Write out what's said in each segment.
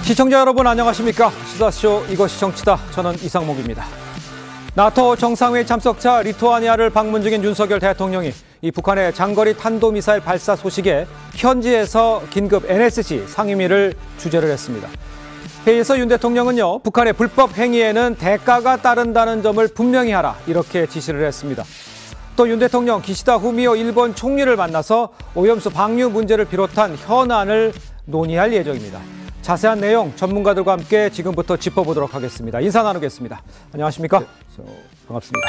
시청자 여러분 안녕하십니까? 시사쇼 이것이 정치다. 저는 이상목입니다. 나토 정상회의 참석차 리투아니아를 방문 중인 윤석열 대통령이 이 북한의 장거리 탄도미사일 발사 소식에 현지에서 긴급 NSC 상임위를 주재를 했습니다. 회의에서 윤 대통령은요, 북한의 불법 행위에는 대가가 따른다는 점을 분명히 하라 이렇게 지시를 했습니다. 또 윤 대통령 기시다 후미오 일본 총리를 만나서 오염수 방류 문제를 비롯한 현안을 논의할 예정입니다. 자세한 내용 전문가들과 함께 지금부터 짚어보도록 하겠습니다. 인사 나누겠습니다. 안녕하십니까? 네, 반갑습니다.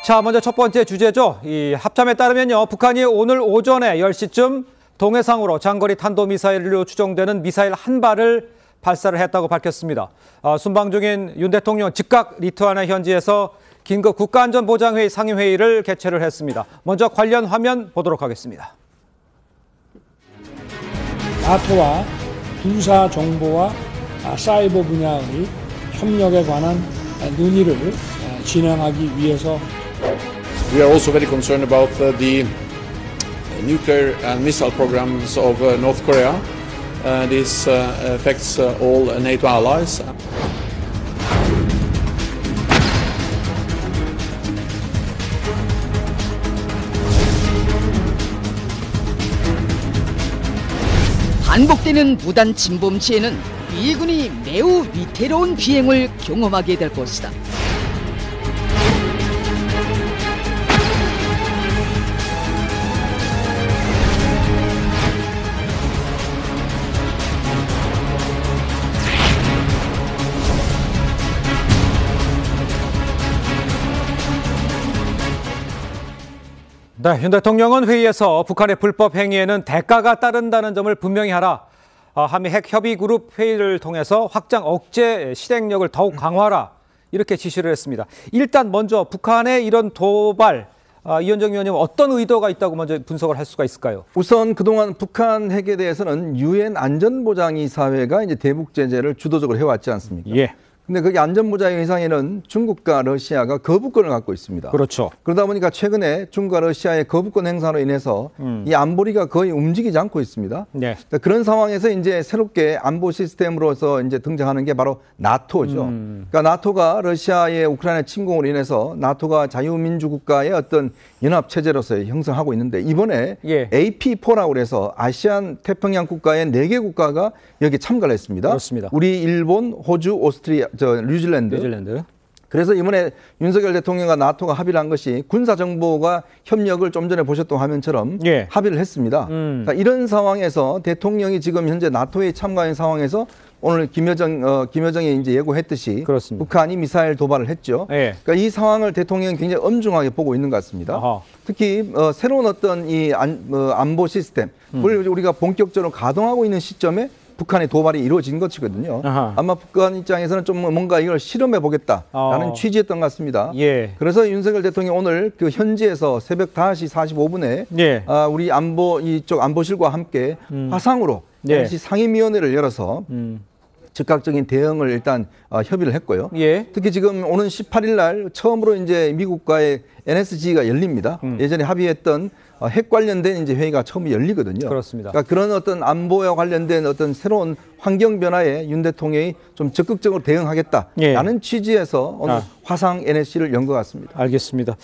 자, 먼저 첫 번째 주제죠. 이 합참에 따르면요, 북한이 오늘 오전에 10시쯤 동해상으로 장거리 탄도미사일로 추정되는 미사일 한 발을 발사를 했다고 밝혔습니다. 순방 중인 윤 대통령 즉각 리투아니아 현지에서 긴급 국가안전보장회의 상임회의를 개최를 했습니다. 먼저 관련 화면 보도록 하겠습니다. 나토와 군사 정보와 사이버 분야의 협력에 관한 논의를 진행하기 위해서 We are also very concerned about the nuclear and missile programs of North Korea. This affects all NATO allies. 반복되는 무단 침범 시에는 일군이 매우 위태로운 비행을 경험하게 될 것이다. 네, 윤 대통령은 회의에서 북한의 불법 행위에는 대가가 따른다는 점을 분명히 하라. 한미 핵협의그룹 회의를 통해서 확장 억제 실행력을 더욱 강화하라. 이렇게 지시를 했습니다. 일단 먼저 북한의 이런 도발, 이현정 위원님 어떤 의도가 있다고 먼저 분석을 할 수가 있을까요? 우선 그동안 북한 핵에 대해서는 유엔 안전보장이사회가 이제 대북 제재를 주도적으로 해왔지 않습니까? 예. 근데 거기 안전보장회의상에는 중국과 러시아가 거부권을 갖고 있습니다. 그렇죠. 그러다 보니까 최근에 중국과 러시아의 거부권 행사로 인해서 이 안보리가 거의 움직이지 않고 있습니다. 네. 그런 상황에서 이제 새롭게 안보 시스템으로서 이제 등장하는 게 바로 나토죠. 그러니까 나토가 러시아의 우크라이나 침공으로 인해서 나토가 자유민주국가의 어떤 연합 체제로서 형성하고 있는데 이번에 예. AP4라고 해서 아시안 태평양 국가의 4개 국가가 여기 참가를 했습니다. 그렇습니다. 우리 일본, 호주, 오스트리아, 뉴질랜드. 그래서 이번에 윤석열 대통령과 나토가 합의를 한 것이 군사정보가 협력을 좀 전에 보셨던 화면처럼 예. 합의를 했습니다. 자, 이런 상황에서 대통령이 지금 현재 나토에 참가한 상황에서 오늘 김여정이 이제 예고했듯이 그렇습니다. 북한이 미사일 도발을 했죠. 예. 그러니까 이 상황을 대통령이 굉장히 엄중하게 보고 있는 것 같습니다. 아하. 특히 새로운 어떤 이 안보 시스템을 우리가 본격적으로 가동하고 있는 시점에 북한의 도발이 이루어진 것이거든요. 아하. 아마 북한 입장에서는 좀 뭔가 이걸 실험해 보겠다라는 취지였던 것 같습니다. 예. 그래서 윤석열 대통령이 오늘 그 현지에서 새벽 5시 45분에 예. 우리 이쪽 안보실과 함께 화상으로 예. NSC 상임위원회를 열어서 즉각적인 대응을 일단 협의를 했고요. 예. 특히 지금 오는 18일 날 처음으로 이제 미국과의 NSG가 열립니다. 예전에 합의했던 핵 관련된 이제 회의가 처음 열리거든요. 그렇습니다. 그러니까 그런 어떤 안보와 관련된 어떤 새로운 환경 변화에 윤 대통령이 좀 적극적으로 대응하겠다라는 예. 취지에서 오늘 화상 NSC를 연 것 같습니다. 알겠습니다.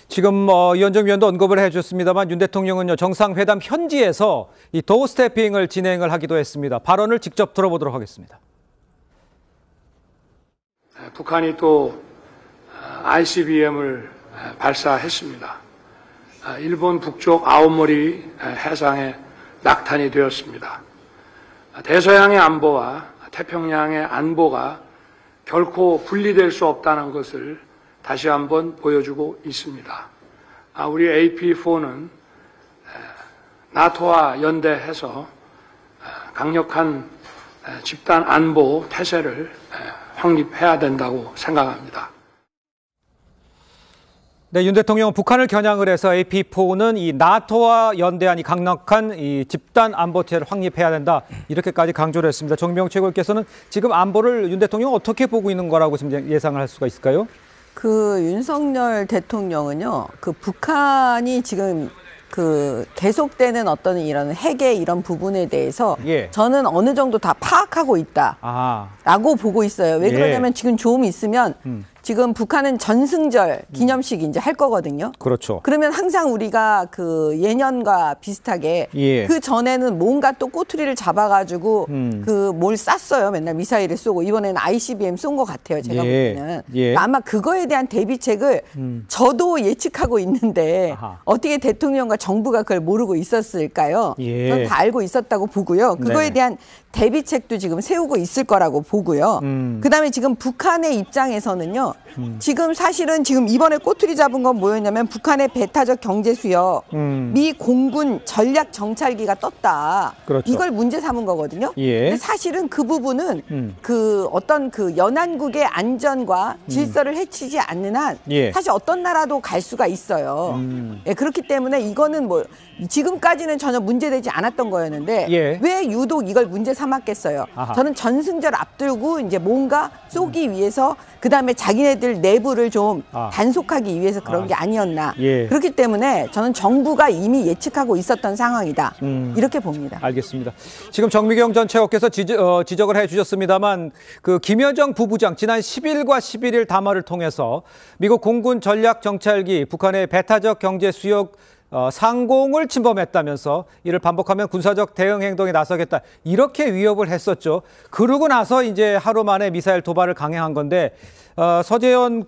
지금 이현정 위원도 언급을 해주셨습니다만 윤 대통령은요, 정상회담 현지에서 이 도어 스태핑을 진행을 하기도 했습니다. 발언을 직접 들어보도록 하겠습니다. 북한이 또 ICBM을 발사했습니다. 일본 북쪽 아오모리 해상에 낙탄이 되었습니다. 대서양의 안보와 태평양의 안보가 결코 분리될 수 없다는 것을 다시 한번 보여주고 있습니다. 우리 AP4는 나토와 연대해서 강력한 집단 안보 태세를 확립해야 된다고 생각합니다. 네, 윤 대통령은 북한을 겨냥을 해서 AP4는 이 나토와 연대한 이 강력한 이 집단 안보체를 확립해야 된다. 이렇게까지 강조를 했습니다. 정병 최고위께서는 지금 안보를 윤 대통령 어떻게 보고 있는 거라고 지금 예상을 할 수가 있을까요? 윤석열 대통령은요, 북한이 지금 그 계속되는 어떤 이런 핵의 이런 부분에 대해서 예. 저는 어느 정도 다 파악하고 있다라고 보고 있어요. 왜 그러냐면 지금 좀 있으면 지금 북한은 전승절 기념식 이제 할 거거든요. 그렇죠. 그러면 항상 우리가 그 예년과 비슷하게 예. 그 전에는 뭔가 또 꼬투리를 잡아가지고 그 뭘 쐈어요. 맨날 미사일을 쏘고 이번에는 ICBM 쏜 것 같아요. 제가 예. 보기에는. 예. 아마 그거에 대한 대비책을 저도 예측하고 있는데 아하. 어떻게 대통령과 정부가 그걸 모르고 있었을까요? 예. 저는 다 알고 있었다고 보고요. 그거에 네네. 대한 대비책도 지금 세우고 있을 거라고 보고요. 그다음에 지금 북한의 입장에서는요. 지금 사실은 지금 이번에 꼬투리 잡은 건 뭐였냐면 북한의 배타적 경제 수역, 미 공군 전략 정찰기가 떴다. 그렇죠. 이걸 문제 삼은 거거든요. 예. 근데 사실은 그 부분은 그 어떤 그 연안국의 안전과 질서를 해치지 않는 한 예. 사실 어떤 나라도 갈 수가 있어요. 예, 그렇기 때문에 이거는 뭐 지금까지는 전혀 문제되지 않았던 거였는데 예. 왜 유독 이걸 문제 삼았겠어요. 아하. 저는 전승절 앞두고 이제 뭔가 쏘기 위해서 그다음에 자기네들 내부를 좀 단속하기 위해서 그런 게 아니었나. 예. 그렇기 때문에 저는 정부가 이미 예측하고 있었던 상황이다. 이렇게 봅니다. 알겠습니다. 지금 정미경 전 최고께서 지적을 해주셨습니다만 그 김여정 부부장 지난 10일과 11일 담화를 통해서 미국 공군 전략 정찰기 북한의 배타적 경제 수역 상공을 침범했다면서 이를 반복하면 군사적 대응 행동에 나서겠다 이렇게 위협을 했었죠. 그러고 나서 이제 하루 만에 미사일 도발을 강행한 건데 서재현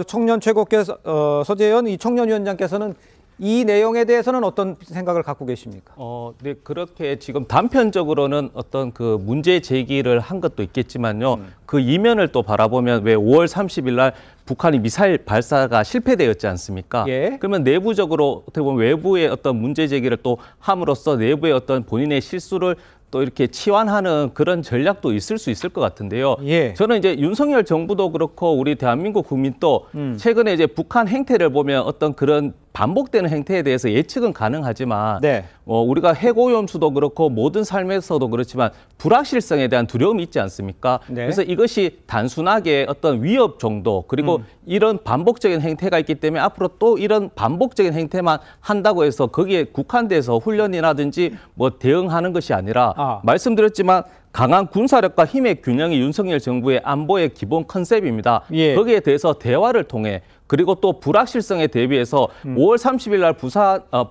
청년 최고께서 서재현 이 청년위원장께서는 이 내용에 대해서는 어떤 생각을 갖고 계십니까? 네, 그렇게 지금 단편적으로는 어떤 그 문제 제기를 한 것도 있겠지만요. 그 이면을 또 바라보면 왜 5월 30일 날 북한이 미사일 발사가 실패되었지 않습니까? 예. 그러면 내부적으로 어떻게 보면 외부의 어떤 문제 제기를 또 함으로써 내부의 어떤 본인의 실수를 또 이렇게 치환하는 그런 전략도 있을 수 있을 것 같은데요. 예. 저는 이제 윤석열 정부도 그렇고 우리 대한민국 국민도 최근에 이제 북한 행태를 보면 어떤 그런 반복되는 행태에 대해서 예측은 가능하지만 네. 우리가 핵오염수도 그렇고 모든 삶에서도 그렇지만 불확실성에 대한 두려움이 있지 않습니까? 네. 그래서 이것이 단순하게 어떤 위협 정도 그리고 이런 반복적인 행태가 있기 때문에 앞으로 또 이런 반복적인 행태만 한다고 해서 거기에 국한돼서 훈련이라든지 뭐 대응하는 것이 아니라 말씀드렸지만 강한 군사력과 힘의 균형이 윤석열 정부의 안보의 기본 컨셉입니다. 예. 거기에 대해서 대화를 통해 그리고 또 불확실성에 대비해서 5월 30일 날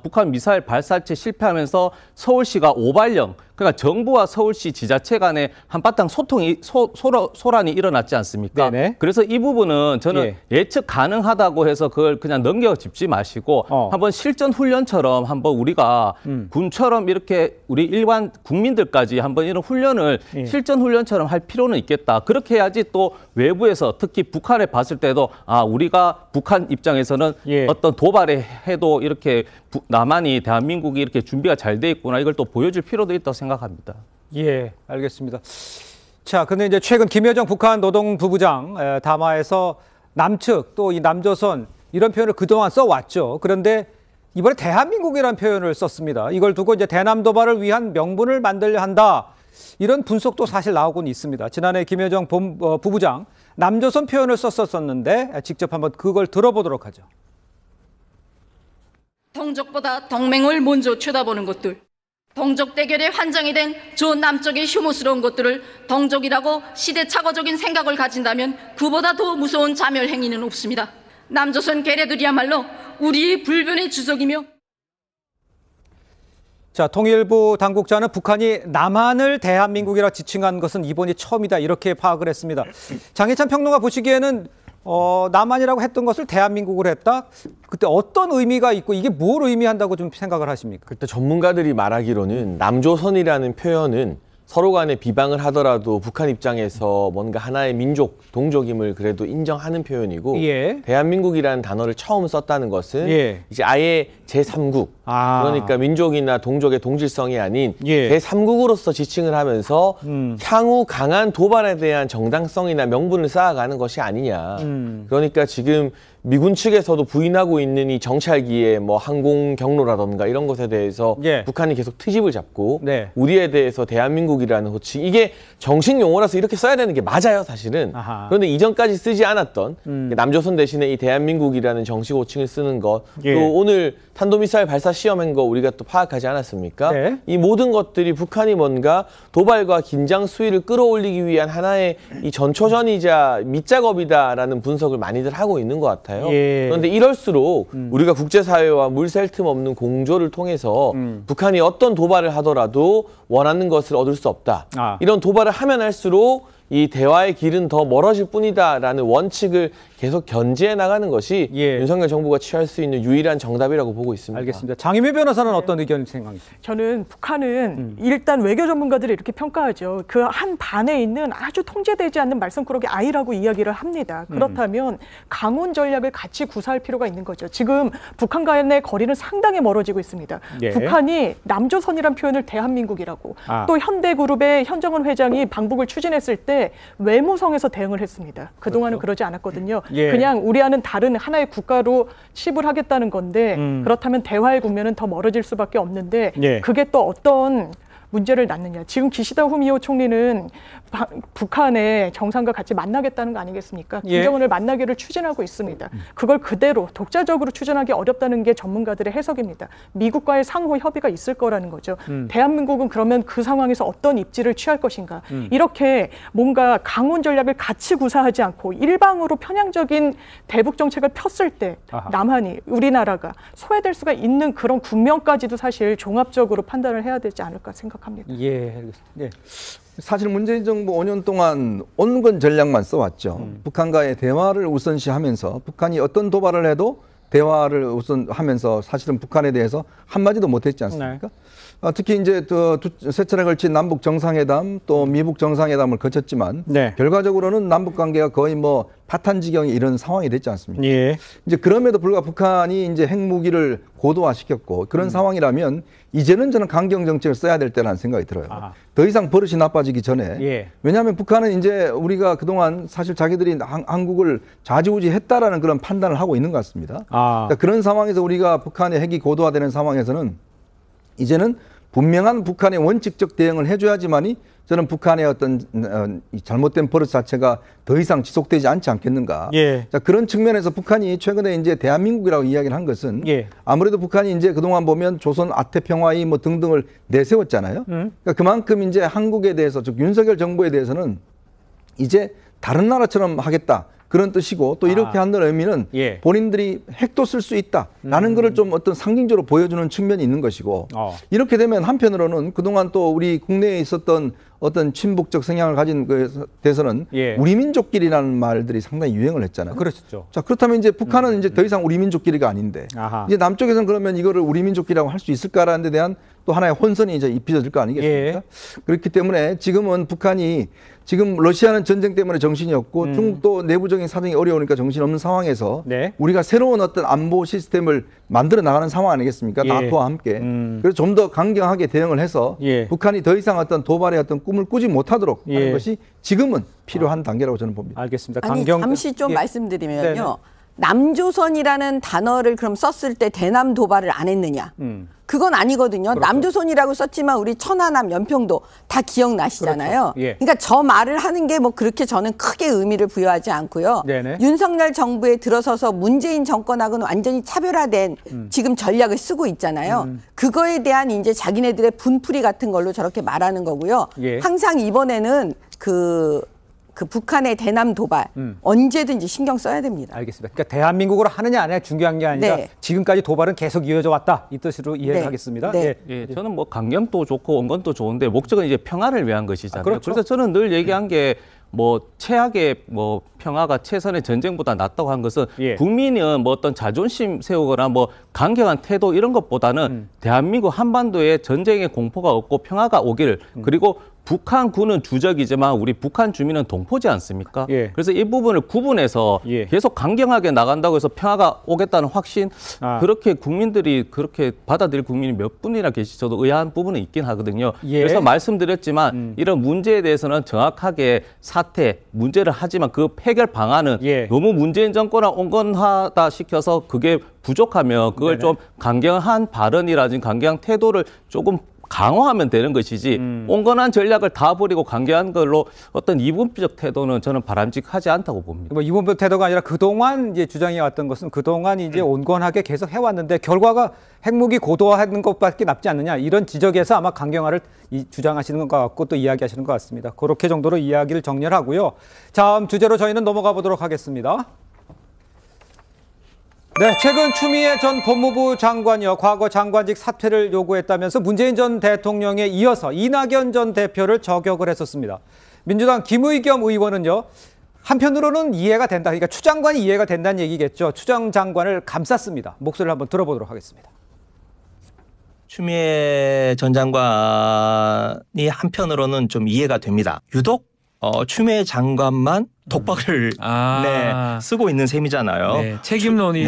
북한 미사일 발사체 실패하면서 서울시가 오발령, 그러니까 정부와 서울시 지자체 간에 한바탕 소란이 일어났지 않습니까? 네네. 그래서 이 부분은 저는 예측 가능하다고 해서 그걸 그냥 넘겨짚지 마시고 한번 실전 훈련처럼 한번 우리가 군처럼 이렇게 우리 일반 국민들까지 한번 이런 훈련을 실전 훈련처럼 할 필요는 있겠다. 그렇게 해야지 또 외부에서 특히 북한에 봤을 때도 우리가 북한 입장에서는 어떤 도발에 해도 이렇게 남한이 대한민국이 이렇게 준비가 잘 돼 있구나 이걸 또 보여줄 필요도 있다고 생각합니다. 예, 알겠습니다. 자, 근데 이제 최근 김여정 북한 노동부부장 담화에서 남측 또 이 남조선 이런 표현을 그동안 써왔죠. 그런데 이번에 대한민국이라는 표현을 썼습니다. 이걸 두고 이제 대남 도발을 위한 명분을 만들려 한다. 이런 분석도 사실 나오곤 있습니다. 지난해 김여정 부부장 남조선 표현을 썼었는데 직접 한번 그걸 들어보도록 하죠. 동족보다 동맹을 먼저 쳐다보는 것들, 동족 대결의 환장이 된 저 남쪽의 혐오스러운 것들을 동족이라고 시대착오적인 생각을 가진다면 그보다 더 무서운 자멸 행위는 없습니다. 남조선 괴뢰들이야말로 우리의 불변의 주적이며 자, 통일부 당국자는 북한이 남한을 대한민국이라 지칭한 것은 이번이 처음이다 이렇게 파악을 했습니다. 장혜찬 평론가 보시기에는 남한이라고 했던 것을 대한민국으로 했다? 그때 어떤 의미가 있고 이게 뭘 의미한다고 좀 생각을 하십니까? 그때 전문가들이 말하기로는 남조선이라는 표현은 서로 간에 비방을 하더라도 북한 입장에서 뭔가 하나의 민족, 동족임을 그래도 인정하는 표현이고 대한민국이라는 단어를 처음 썼다는 것은 이제 아예 제3국, 그러니까 민족이나 동족의 동질성이 아닌 제3국으로서 지칭을 하면서 향후 강한 도발에 대한 정당성이나 명분을 쌓아가는 것이 아니냐. 그러니까 지금 미군 측에서도 부인하고 있는 이 정찰기의 뭐 항공 경로라던가 이런 것에 대해서 예. 북한이 계속 트집을 잡고 네. 우리에 대해서 대한민국이라는 호칭, 이게 정식 용어라서 이렇게 써야 되는 게 맞아요, 사실은. 아하. 그런데 이전까지 쓰지 않았던 남조선 대신에 이 대한민국이라는 정식 호칭을 쓰는 것, 예. 또 오늘 탄도미사일 발사 시험한 거 우리가 또 파악하지 않았습니까? 네. 이 모든 것들이 북한이 뭔가 도발과 긴장 수위를 끌어올리기 위한 하나의 이 전초전이자 밑작업이다라는 분석을 많이들 하고 있는 것 같아요. 예. 그런데 이럴수록 우리가 국제사회와 물샐 틈 없는 공조를 통해서 북한이 어떤 도발을 하더라도 원하는 것을 얻을 수 없다. 이런 도발을 하면 할수록 이 대화의 길은 더 멀어질 뿐이다라는 원칙을 계속 견지해 나가는 것이 윤석열 정부가 취할 수 있는 유일한 정답이라고 보고 있습니다. 알겠습니다. 장희미 변호사는 어떤 의견 생각이세요? 저는 북한은 일단 외교 전문가들이 이렇게 평가하죠. 그 한 반에 있는 아주 통제되지 않는 말썽꾸러기 아이라고 이야기를 합니다. 그렇다면 강온 전략을 같이 구사할 필요가 있는 거죠. 지금 북한 간의 거리는 상당히 멀어지고 있습니다. 예. 북한이 남조선이란 표현을 대한민국이라고 또 현대그룹의 현정은 회장이 방북을 추진했을 때 외무성에서 대응을 했습니다. 그동안은 그러지 않았거든요. 예. 그냥 우리와는 다른 하나의 국가로 치부하겠다는 건데 그렇다면 대화의 국면은 더 멀어질 수밖에 없는데 예. 그게 또 어떤 문제를 낳느냐. 지금 기시다 후미오 총리는 북한의 정상과 같이 만나겠다는 거 아니겠습니까? 예. 김정은을 만나기를 추진하고 있습니다. 그걸 그대로 독자적으로 추진하기 어렵다는 게 전문가들의 해석입니다. 미국과의 상호 협의가 있을 거라는 거죠. 대한민국은 그러면 그 상황에서 어떤 입지를 취할 것인가. 이렇게 뭔가 강원 전략을 같이 구사하지 않고 일방으로 편향적인 대북 정책을 폈을 때 남한이, 우리나라가 소외될 수가 있는 그런 국면까지도 사실 종합적으로 판단을 해야 되지 않을까 생각합니다. 예, 알겠습니다. 예. 사실 문재인 정부 5년 동안 온건 전략만 써왔죠. 북한과의 대화를 우선시하면서 북한이 어떤 도발을 해도 대화를 우선하면서 사실은 북한에 대해서 한마디도 못했지 않습니까? 네. 특히 이제 세 차례 걸친 남북 정상회담 또 미북 정상회담을 거쳤지만 네. 결과적으로는 남북 관계가 거의 뭐 파탄지경에 이런 상황이 됐지 않습니까? 예. 이제 그럼에도 불구하고 북한이 이제 핵무기를 고도화시켰고 그런 상황이라면 이제는 저는 강경 정책을 써야 될 때라는 생각이 들어요. 더 이상 버릇이 나빠지기 전에. 왜냐하면 북한은 이제 우리가 그동안 사실 자기들이 한국을 좌지우지했다라는 그런 판단을 하고 있는 것 같습니다. 그러니까 그런 상황에서 우리가 북한의 핵이 고도화되는 상황에서는 이제는 분명한 북한의 원칙적 대응을 해줘야지만이 저는 북한의 어떤 잘못된 버릇 자체가 더 이상 지속되지 않지 않겠는가. 자, 그런 측면에서 북한이 최근에 이제 대한민국이라고 이야기를 한 것은 아무래도 북한이 이제 그동안 보면 조선 아태평화의 뭐 등등을 내세웠잖아요. 그러니까 그만큼 이제 한국에 대해서 즉 윤석열 정부에 대해서는 이제 다른 나라처럼 하겠다. 그런 뜻이고 또 이렇게 한다는 의미는 본인들이 핵도 쓸 수 있다라는 것을 좀 어떤 상징적으로 보여주는 측면이 있는 것이고 이렇게 되면 한편으로는 그동안 또 우리 국내에 있었던 어떤 친북적 성향을 가진 것에 대해서는 우리 민족끼리라는 말들이 상당히 유행을 했잖아요. 그렇죠. 자, 그렇다면 이제 북한은 이제 더 이상 우리 민족끼리가 아닌데 이제 남쪽에서는 그러면 이거를 우리 민족끼리라고 할 수 있을까라는 데 대한 또 하나의 혼선이 이제 입혀질 거 아니겠습니까? 그렇기 때문에 지금은 북한이 지금 러시아는 전쟁 때문에 정신이 없고 중국도 내부적인 사정이 어려우니까 정신이 없는 상황에서 우리가 새로운 어떤 안보 시스템을 만들어 나가는 상황 아니겠습니까? 나토와 함께. 그래서 좀 더 강경하게 대응을 해서 북한이 더 이상 어떤 도발의 어떤 꿈을 꾸지 못하도록 하는 것이 지금은 필요한 단계라고 저는 봅니다. 알겠습니다. 아니, 잠시 좀 말씀드리면요. 남조선이라는 단어를 그럼 썼을 때 대남 도발을 안 했느냐? 그건 아니거든요. 남조선이라고 썼지만 우리 천안함, 연평도 다 기억나시잖아요. 그러니까 저 말을 하는 게 뭐 그렇게 저는 크게 의미를 부여하지 않고요. 윤석열 정부에 들어서서 문재인 정권하고는 완전히 차별화된 지금 전략을 쓰고 있잖아요. 그거에 대한 이제 자기네들의 분풀이 같은 걸로 저렇게 말하는 거고요. 항상 이번에는 그 북한의 대남 도발 언제든지 신경 써야 됩니다. 알겠습니다. 그러니까 대한민국으로 하느냐 안 하느냐 중요한 게 아니라 지금까지 도발은 계속 이어져 왔다. 이 뜻으로 이해를 하겠습니다. 저는 뭐 강경도 좋고 온건도 좋은데 목적은 이제 평화를 위한 것이잖아요. 그렇죠. 그래서 저는 늘 얘기한 게 뭐 최악의 뭐 평화가 최선의 전쟁보다 낫다고 한 것은 국민은 뭐 어떤 자존심 세우거나 뭐 강경한 태도 이런 것보다는 대한민국 한반도에 전쟁의 공포가 없고 평화가 오기를 그리고 북한군은 주적이지만 우리 북한 주민은 동포지 않습니까? 예. 그래서 이 부분을 구분해서 예. 계속 강경하게 나간다고 해서 평화가 오겠다는 확신, 그렇게 국민들이 그렇게 받아들일 국민이 몇 분이나 계시 저도 의아한 부분은 있긴 하거든요. 예. 그래서 말씀드렸지만 이런 문제에 대해서는 정확하게 문제를 하지만 그 해결 방안은 예. 너무 문재인 정권을 온건하다 시켜서 그게 부족하면 그걸 좀 강경한 발언이라든지 강경한 태도를 조금 강화하면 되는 것이지 온건한 전략을 다 버리고 강경한 걸로 어떤 이분법 태도는 저는 바람직하지 않다고 봅니다. 뭐 이분법 태도가 아니라 그동안 이제 주장해 왔던 것은 그동안 이제 온건하게 계속 해왔는데 결과가 핵무기 고도화하는 것밖에 남지 않느냐 이런 지적에서 아마 강경화를 주장하시는 것 같고 또 이야기하시는 것 같습니다. 그렇게 정도로 이야기를 정리를 하고요. 다음 주제로 저희는 넘어가 보도록 하겠습니다. 네, 최근 추미애 전 법무부 장관이요. 과거 장관직 사퇴를 요구했다면서 문재인 전 대통령에 이어서 이낙연 전 대표를 저격을 했었습니다. 민주당 김의겸 의원은요. 한편으로는 이해가 된다. 그러니까 추 장관이 이해가 된다는 얘기겠죠. 추 전 장관을 감쌌습니다. 목소리를 한번 들어보도록 하겠습니다. 추미애 전 장관이 한편으로는 좀 이해가 됩니다. 유독 추미애 장관만 독박을 쓰고 있는 셈이잖아요. 네, 책임론이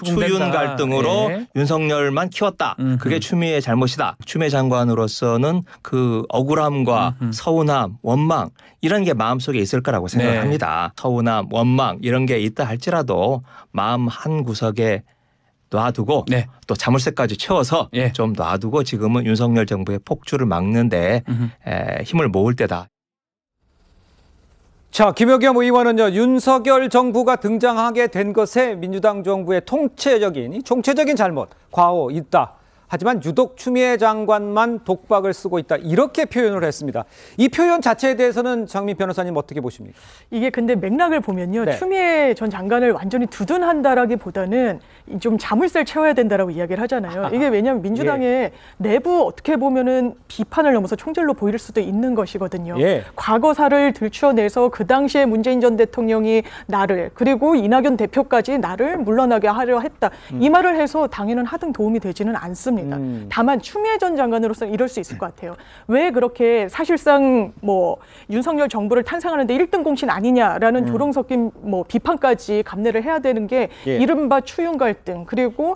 추윤 갈등으로 윤석열만 키웠다. 그게 추미애 잘못이다. 추미애 장관으로서는 그 억울함과 서운함, 원망 이런 게 마음속에 있을 거라고 생각합니다. 서운함, 원망 이런 게 있다 할지라도 마음 한 구석에 놔두고 또 자물쇠까지 채워서 좀 놔두고 지금은 윤석열 정부의 폭주를 막는데 힘을 모을 때다. 자, 김의겸 의원은요, 윤석열 정부가 등장하게 된 것에 민주당 정부의 총체적인 잘못, 과오 있다. 하지만 유독 추미애 장관만 독박을 쓰고 있다. 이렇게 표현을 했습니다. 이 표현 자체에 대해서는 장민 변호사님 어떻게 보십니까? 이게 근데 맥락을 보면요. 추미애 전 장관을 완전히 두둔한다라기보다는 좀 자물쇠를 채워야 된다라고 이야기를 하잖아요. 이게 왜냐하면 민주당의 내부 어떻게 보면은 비판을 넘어서 총질로 보일 수도 있는 것이거든요. 과거사를 들추어내서 그 당시에 문재인 전 대통령이 나를 그리고 이낙연 대표까지 나를 물러나게 하려 했다. 이 말을 해서 당에는 하등 도움이 되지는 않습니다. 다만 추미애 전 장관으로서는 이럴 수 있을 것 같아요. 왜 그렇게 사실상 뭐 윤석열 정부를 탄생하는데 1등 공신 아니냐라는 조롱 섞인 뭐 비판까지 감내를 해야 되는 게 이른바 추윤 갈등 그리고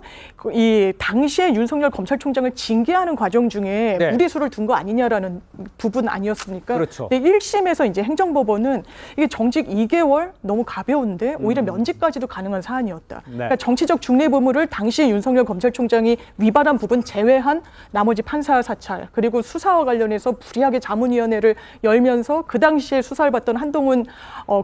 이 당시에 윤석열 검찰총장을 징계하는 과정 중에 무리수를 둔 거 아니냐라는 부분 아니었습니까? 그렇죠. 근데 1심에서 이제 행정법원은 이게 정직 2개월 너무 가벼운데 오히려 면직까지도 가능한 사안이었다. 그러니까 정치적 중립 의무를 당시 윤석열 검찰총장이 위반한 부분 제외한 나머지 판사 사찰 그리고 수사와 관련해서 불이하게 자문위원회를 열면서 그 당시에 수사를 받던 한동훈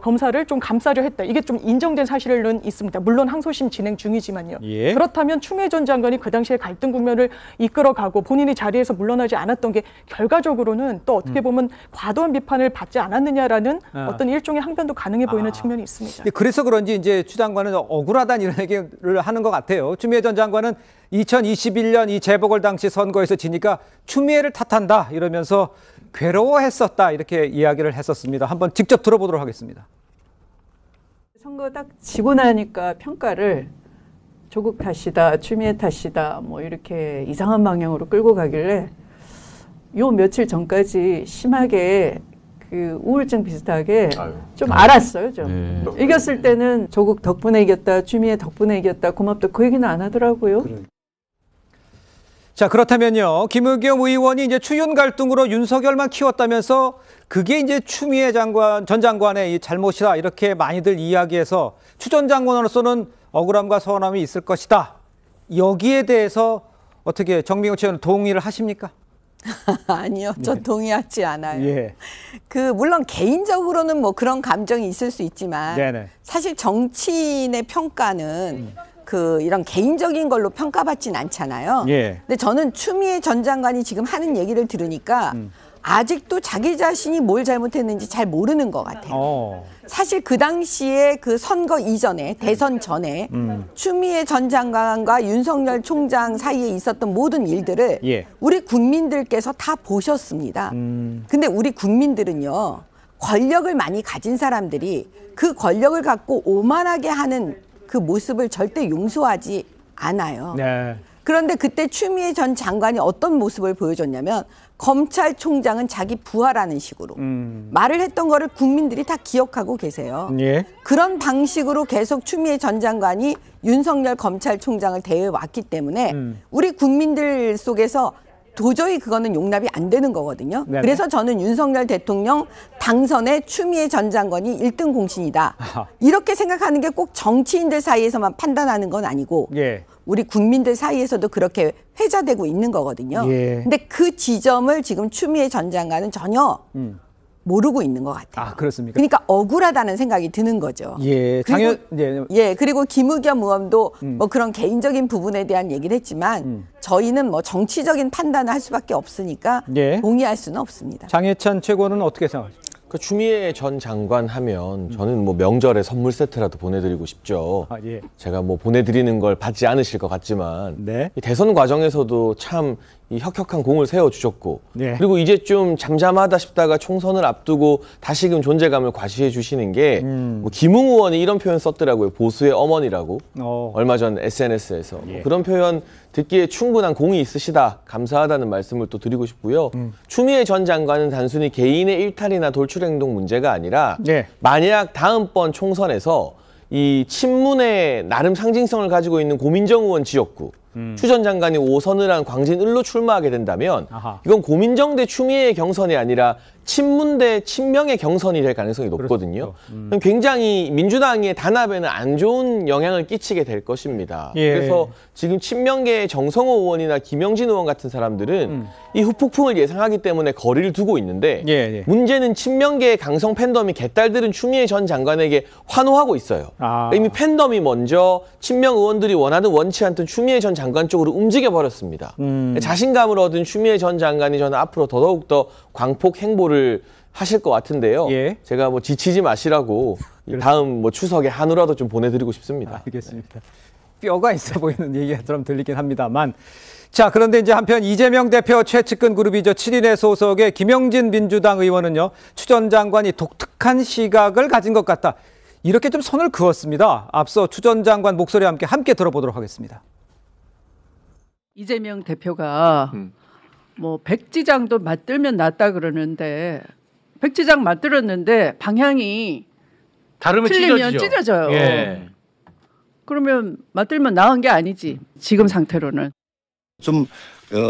검사를 좀 감싸려 했다. 이게 좀 인정된 사실은 있습니다. 물론 항소심 진행 중이지만요. 그렇다면 추미애 전 장관이 그 당시에 갈등 국면을 이끌어가고 본인이 자리에서 물러나지 않았던 게 결과적으로는 또 어떻게 보면 과도한 비판을 받지 않았느냐라는 어떤 일종의 항변도 가능해 보이는 측면이 있습니다. 그래서 그런지 이제 추 장관은 억울하다는 이런 얘기를 하는 것 같아요. 추미애 전 장관은 2021년 이 재보궐 당시 선거에서 지니까 추미애를 탓한다 이러면서 괴로워했었다 이렇게 이야기를 했었습니다. 한번 직접 들어보도록 하겠습니다. 선거 딱 지고 나니까 평가를 조국 탓이다, 추미애 탓이다 뭐 이렇게 이상한 방향으로 끌고 가길래 요 며칠 전까지 심하게 그 우울증 비슷하게 좀 알았어요. 좀 이겼을 때는 조국 덕분에 이겼다, 추미애 덕분에 이겼다, 고맙다 그 얘기는 안 하더라고요. 자, 그렇다면요. 김의겸 의원이 이제 추윤 갈등으로 윤석열만 키웠다면서 그게 이제 추미애 전 장관의 이 잘못이다 이렇게 많이들 이야기해서 추 전 장관으로서는 억울함과 서운함이 있을 것이다. 여기에 대해서 어떻게 정민경 의원은 동의를 하십니까? 아니요, 전 동의하지 않아요. 물론 개인적으로는 뭐 그런 감정이 있을 수 있지만 사실 정치인의 평가는 이런 개인적인 걸로 평가받진 않잖아요. 근데 저는 추미애 전 장관이 지금 하는 얘기를 들으니까 아직도 자기 자신이 뭘 잘못했는지 잘 모르는 것 같아요. 사실 그 당시에 그 선거 이전에 대선 전에 추미애 전 장관과 윤석열 총장 사이에 있었던 모든 일들을 우리 국민들께서 다 보셨습니다. 근데 우리 국민들은요. 권력을 많이 가진 사람들이 그 권력을 갖고 오만하게 하는 그 모습을 절대 용서하지 않아요. 그런데 그때 추미애 전 장관이 어떤 모습을 보여줬냐면 검찰총장은 자기 부하라는 식으로 말을 했던 거를 국민들이 다 기억하고 계세요. 예. 그런 방식으로 계속 추미애 전 장관이 윤석열 검찰총장을 대해왔기 때문에 우리 국민들 속에서 도저히 그거는 용납이 안 되는 거거든요. 네네. 그래서 저는 윤석열 대통령 당선에 추미애 전 장관이 1등 공신이다. 이렇게 생각하는 게 꼭 정치인들 사이에서만 판단하는 건 아니고 예. 우리 국민들 사이에서도 그렇게 회자되고 있는 거거든요. 예. 근데 그 지점을 지금 추미애 전 장관은 전혀 모르고 있는 것 같아요. 아, 그렇습니까? 그러니까 억울하다는 생각이 드는 거죠. 예, 그리고, 당연, 예, 그리고 김의겸 의원도 뭐 그런 개인적인 부분에 대한 얘기를 했지만 저희는 뭐 정치적인 판단을 할 수밖에 없으니까 예. 동의할 수는 없습니다. 장해찬 최고는 어떻게 생각하십니까? 그 추미애 전 장관 하면 저는 뭐 명절에 선물 세트라도 보내드리고 싶죠. 아, 예. 제가 뭐 보내드리는 걸 받지 않으실 것 같지만 네. 이 대선 과정에서도 참 이 혁혁한 공을 세워주셨고 네. 그리고 이제 좀 잠잠하다 싶다가 총선을 앞두고 다시금 존재감을 과시해 주시는 게 뭐 김웅 의원이 이런 표현 썼더라고요. 보수의 어머니라고. 얼마 전 SNS에서 예. 그런 표현 듣기에 충분한 공이 있으시다. 감사하다는 말씀을 또 드리고 싶고요. 추미애 전 장관은 단순히 개인의 일탈이나 돌출행동 문제가 아니라 네. 만약 다음번 총선에서 이 친문의 나름 상징성을 가지고 있는 고민정 의원 지역구 추 전 장관이 5선을 한 광진 을로 출마하게 된다면 아하. 이건 고민정 대 추미애의 경선이 아니라 친문 대 친명의 경선이 될 가능성이 높거든요. 굉장히 민주당의 단합에는 안 좋은 영향을 끼치게 될 것입니다. 예. 그래서 지금 친명계의 정성호 의원이나 김영진 의원 같은 사람들은 이 후폭풍을 예상하기 때문에 거리를 두고 있는데 예, 예. 문제는 친명계의 강성 팬덤이 개딸들은 추미애 전 장관에게 환호하고 있어요. 아. 이미 팬덤이 먼저 친명 의원들이 원하든 원치 않든 추미애 전 장관 쪽으로 움직여버렸습니다. 자신감을 얻은 추미애 전 장관이 저는 앞으로 더더욱 더 광폭 행보를 하실 것 같은데요. 예. 제가 뭐 지치지 마시라고 다음 뭐 추석에 한우라도 좀 보내드리고 싶습니다. 알겠습니다. 뼈가 있어 보이는 얘기처럼 들리긴 합니다만. 자, 그런데 이제 한편 이재명 대표 최측근 그룹이죠. 7인의 소속의 김영진 민주당 의원은요. 추 전 장관이 독특한 시각을 가진 것 같다. 이렇게 좀 선을 그었습니다. 앞서 추 전 장관 목소리와 함께 들어보도록 하겠습니다. 이재명 대표가 뭐 백지장도 맞들면 낫다 그러는데 백지장 맞들었는데 방향이 다르면 틀리면 찢어져요. 예. 그러면 맞들면 나은 게 아니지. 지금 상태로는. 좀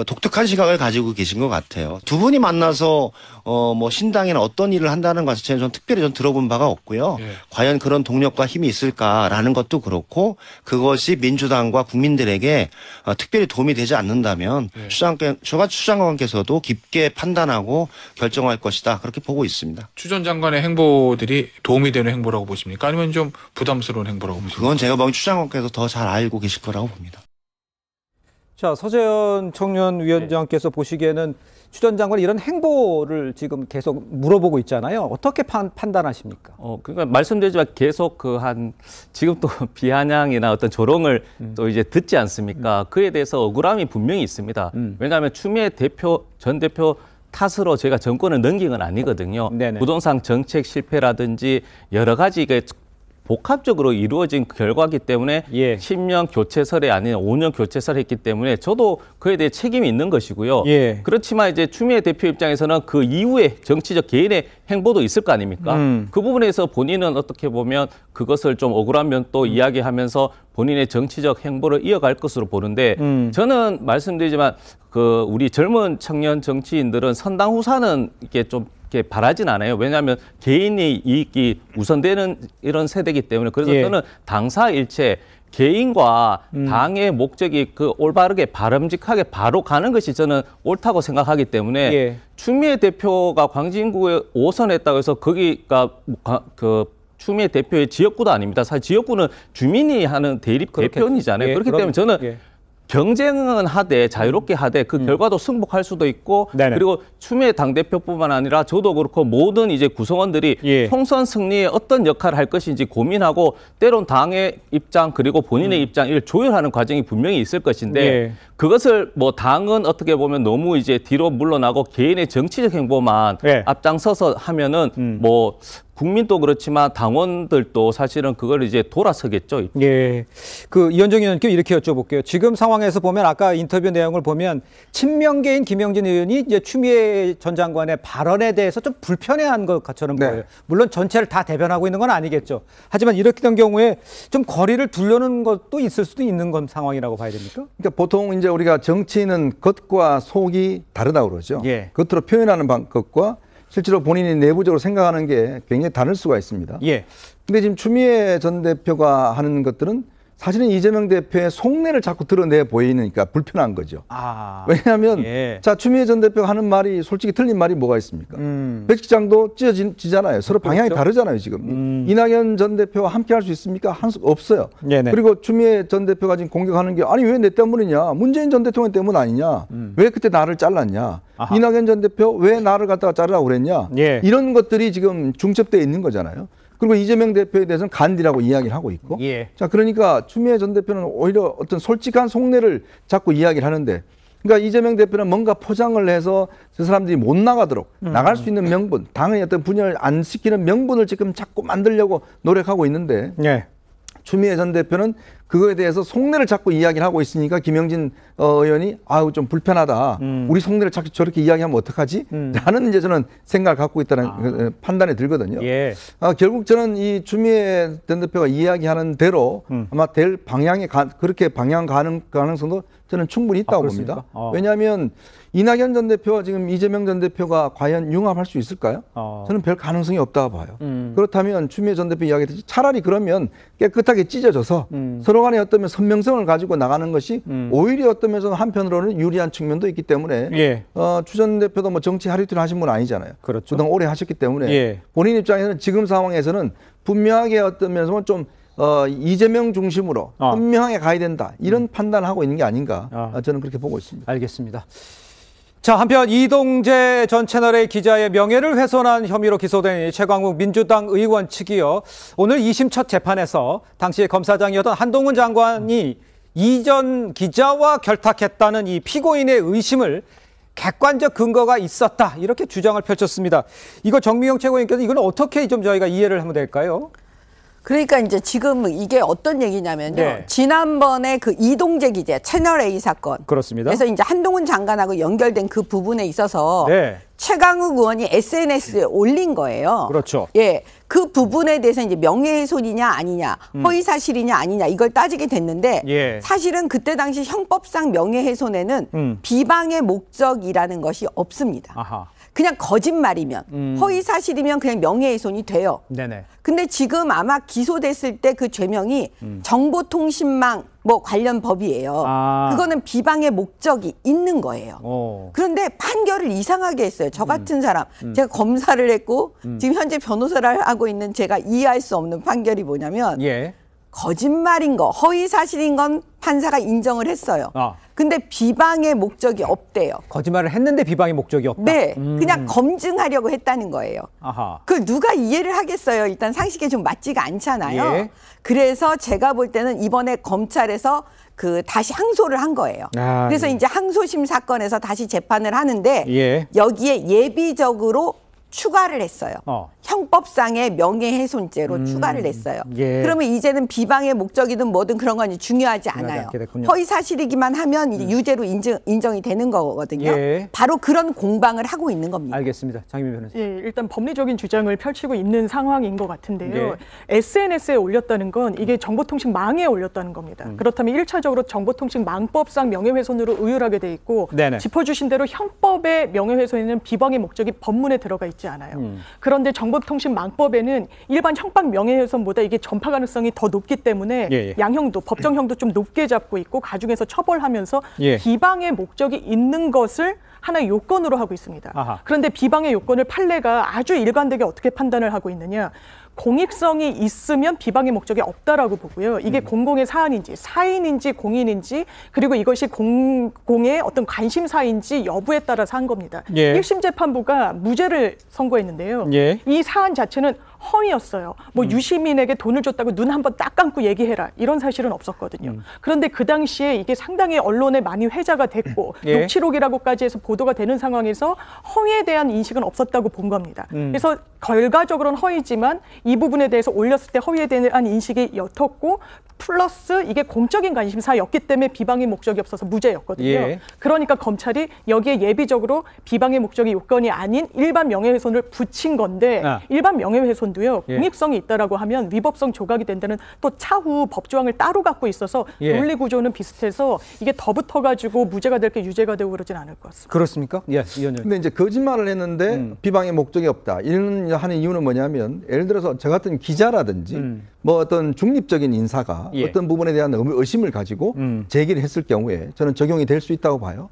독특한 시각을 가지고 계신 것 같아요. 두 분이 만나서 뭐 신당에는 어떤 일을 한다는 것 자체는 전 특별히 전 들어본 바가 없고요. 예. 과연 그런 동력과 힘이 있을까라는 것도 그렇고 그것이 민주당과 국민들에게 특별히 도움이 되지 않는다면 예. 추 장관께서도 깊게 판단하고 결정할 것이다. 그렇게 보고 있습니다. 추 전 장관의 행보들이 도움이 되는 행보라고 보십니까? 아니면 좀 부담스러운 행보라고 보십니까? 그건 제가 보기엔 추 장관께서 더 잘 알고 계실 거라고 봅니다. 자, 서재현 청년위원장께서 보시기에는 추 전 장관이 이런 행보를 지금 계속 물어보고 있잖아요. 어떻게 판단하십니까? 그러니까 말씀드리지만 계속 지금 또 비아냥이나 어떤 조롱을 또 이제 듣지 않습니까? 그에 대해서 억울함이 분명히 있습니다. 왜냐하면 추미애 전 대표 탓으로 제가 정권을 넘긴 건 아니거든요. 네네. 부동산 정책 실패라든지 여러 가지 복합적으로 이루어진 결과이기 때문에 10년 교체설이 아닌 5년 교체설을 했기 때문에 저도 그에 대해 책임이 있는 것이고요. 예. 그렇지만 이제 추미애 대표 입장에서는 그 이후에 정치적 개인의 행보도 있을 거 아닙니까? 그 부분에서 본인은 어떻게 보면 그것을 좀 억울한 면도 이야기하면서 본인의 정치적 행보를 이어갈 것으로 보는데 저는 말씀드리지만 우리 젊은 청년 정치인들은 선당 후사는 이렇게 바라진 않아요. 왜냐하면 개인의 이익이 우선되는 이런 세대이기 때문에 그래서 저는 당사일체 개인과 당의 목적이 올바르게 바람직하게 바로 가는 것이 저는 옳다고 생각하기 때문에 추미애 대표가 광진구에 5선 했다고 해서 거기가 추미애 대표의 지역구도 아닙니다. 사실 지역구는 주민이 하는 대표원이잖아요. 그렇기 때문에 저는 경쟁은 하되 자유롭게 하되 그 결과도 승복할 수도 있고 그리고 추미애 당대표뿐만 아니라 저도 그렇고 모든 이제 구성원들이 총선 승리에 어떤 역할을 할 것인지 고민하고 때론 당의 입장 그리고 본인의 입장 이를 조율하는 과정이 분명히 있을 것인데 그것을 뭐 당은 어떻게 보면 너무 이제 뒤로 물러나고 개인의 정치적 행보만 앞장서서 하면은 뭐 국민도 그렇지만 당원들도 사실은 그걸 이제 돌아서겠죠. 예. 그 이현정 의원님께 이렇게 여쭤볼게요. 지금 상황에서 보면 아까 인터뷰 내용을 보면 친명계인 김영진 의원이 이제 추미애 전 장관의 발언에 대해서 좀 불편해한 것처럼 보여요. 물론 전체를 다 대변하고 있는 건 아니겠죠. 하지만 이렇게 된 경우에 좀 거리를 두려는 것도 있을 수도 있는 건 상황이라고 봐야 됩니까? 그러니까 보통 이제 우리가 정치는 겉과 속이 다르다고 그러죠. 예. 겉으로 표현하는 것과 실제로 본인이 내부적으로 생각하는 게 굉장히 다를 수가 있습니다. 예. 근데 지금 추미애 전 대표가 하는 것들은 사실은 이재명 대표의 속내를 자꾸 드러내 보이니까 불편한 거죠. 왜냐하면 자 추미애 전 대표가 하는 말이 솔직히 틀린 말이 뭐가 있습니까? 백식장도 찢어지잖아요. 서로 방향이 다르잖아요. 지금. 이낙연 전 대표와 함께 할 수 있습니까? 한 수 없어요. 네네. 그리고 추미애 전 대표가 지금 공격하는 게 아니 왜 내 때문이냐? 문재인 전 대통령 때문 아니냐? 왜 그때 나를 잘랐냐? 이낙연 전 대표 왜 나를 갖다가 자르라고 그랬냐? 이런 것들이 지금 중첩되어 있는 거잖아요. 그리고 이재명 대표에 대해서는 간디라고 이야기를 하고 있고. 자, 그러니까 추미애 전 대표는 오히려 어떤 솔직한 속내를 자꾸 이야기를 하는데, 그러니까 이재명 대표는 뭔가 포장을 해서 저 사람들이 못 나가도록 나갈 수 있는 명분, 당의 어떤 분열을 안 시키는 명분을 지금 자꾸 만들려고 노력하고 있는데, 추미애 전 대표는 그거에 대해서 속내를 자꾸 이야기를 하고 있으니까 김영진 의원이 아우 좀 불편하다. 우리 속내를 자꾸 저렇게 이야기하면 어떡하지? 라는 이제 저는 생각을 갖고 있다는 판단이 들거든요. 결국 저는 이 추미애 전 대표가 이야기하는 대로 아마 될 방향에 그렇게 방향 가는 가능성도 저는 충분히 있다고 봅니다. 왜냐하면 이낙연 전 대표와 지금 이재명 전 대표가 과연 융합할 수 있을까요? 저는 별 가능성이 없다고 봐요. 그렇다면 추미애 전 대표 이야기했듯이 차라리 그러면 깨끗하게 찢어져서 서로 간에 어떤 선명성을 가지고 나가는 것이 오히려 어떤 면에서 한편으로는 유리한 측면도 있기 때문에 추 전 대표도 뭐 정치 하루이틀 하신 분 아니잖아요. 그동안 오래 하셨기 때문에 본인 입장에서는 지금 상황에서는 분명하게 어떤 면에서 좀 이재명 중심으로 분명하게 가야 된다. 이런 판단을 하고 있는 게 아닌가. 저는 그렇게 보고 있습니다. 알겠습니다. 자, 한편 이동재 전 채널A 기자의 명예를 훼손한 혐의로 기소된 최광욱 민주당 의원 측이요. 오늘 2심 첫 재판에서 당시 검사장이었던 한동훈 장관이 이전 기자와 결탁했다는 이 피고인의 의심을 객관적 근거가 있었다. 이렇게 주장을 펼쳤습니다. 이거 정미경 최고위원께서 이건 어떻게 좀 저희가 이해를 하면 될까요? 그러니까 이제 지금 이게 어떤 얘기냐면요. 지난번에 그 이동재 기자 채널A 사건. 그렇습니다. 그래서 이제 한동훈 장관하고 연결된 그 부분에 있어서 최강욱 의원이 SNS에 올린 거예요. 그렇죠. 예. 그 부분에 대해서 이제 명예훼손이냐 아니냐, 허위사실이냐 아니냐 이걸 따지게 됐는데 사실은 그때 당시 형법상 명예훼손에는 비방의 목적이라는 것이 없습니다. 그냥 거짓말이면 허위사실이면 그냥 명예훼손이 돼요. 근데 지금 아마 기소됐을 때 그 죄명이 정보통신망 뭐 관련 법이에요. 그거는 비방의 목적이 있는 거예요. 그런데 판결을 이상하게 했어요. 저 같은 사람, 제가 검사를 했고 지금 현재 변호사를 하고 있는 제가 이해할 수 없는 판결이 뭐냐면 거짓말인 거, 허위사실인 건 판사가 인정을 했어요. 근데 비방의 목적이 없대요. 거짓말을 했는데 비방의 목적이 없다? 네. 그냥 검증하려고 했다는 거예요. 그걸 누가 이해를 하겠어요. 일단 상식에 좀 맞지가 않잖아요. 그래서 제가 볼 때는 이번에 검찰에서 다시 항소를 한 거예요. 그래서 이제 항소심 사건에서 다시 재판을 하는데 여기에 예비적으로 추가를 했어요. 형법상의 명예훼손죄로 추가를 했어요. 그러면 이제는 비방의 목적이든 뭐든 그런 건 중요하지 않아요. 허위사실이기만 하면 이제 유죄로 인정이 되는 거거든요. 바로 그런 공방을 하고 있는 겁니다. 알겠습니다. 장미미 변호사. 일단 법리적인 주장을 펼치고 있는 상황인 것 같은데요. SNS에 올렸다는 건 이게 정보통신망에 올렸다는 겁니다. 그렇다면 1차적으로 정보통신망법상 명예훼손으로 의율하게 돼 있고 짚어주신 대로 형법의 명예훼손에는 비방의 목적이 법문에 들어가 있지 않아요. 그런데 정보통신망법에는 일반 형법 명예훼손보다 이게 전파 가능성이 더 높기 때문에 양형도 법정형도 좀 높게 잡고 있고 가중해서 처벌하면서 비방의 목적이 있는 것을 하나의 요건으로 하고 있습니다. 그런데 비방의 요건을 판례가 아주 일관되게 어떻게 판단을 하고 있느냐. 공익성이 있으면 비방의 목적이 없다라고 보고요. 이게 공공의 사안인지 사인인지 공인인지 그리고 이것이 공공의 어떤 관심사인지 여부에 따라서 한 겁니다. 1심 재판부가 무죄를 선고했는데요. 이 사안 자체는 허위였어요. 뭐 유시민에게 돈을 줬다고 눈 한번 딱 감고 얘기해라. 이런 사실은 없었거든요. 그런데 그 당시에 이게 상당히 언론에 많이 회자가 됐고 예. 녹취록이라고까지 해서 보도가 되는 상황에서 허위에 대한 인식은 없었다고 본 겁니다. 그래서 결과적으로는 허위지만 이 부분에 대해서 올렸을 때 허위에 대한 인식이 옅었고 플러스 이게 공적인 관심사였기 때문에 비방의 목적이 없어서 무죄였거든요. 예. 그러니까 검찰이 여기에 예비적으로 비방의 목적이 요건이 아닌 일반 명예훼손을 붙인 건데 일반 명예훼손도요. 예. 공익성이 있다라고 하면 위법성 조각이 된다는 또 차후 법조항을 따로 갖고 있어서 예. 논리 구조는 비슷해서 이게 더 붙어가지고 무죄가 될 게 유죄가 되고 그러진 않을 것 같습니다. 그렇습니까? 예, 위원님. 근데 이제 거짓말을 했는데 비방의 목적이 없다. 이런 하는 이유는 뭐냐면 예를 들어서 저 같은 기자라든지 뭐 어떤 중립적인 인사가 예. 어떤 부분에 대한 의심을 가지고 제기를 했을 경우에 저는 적용이 될 수 있다고 봐요.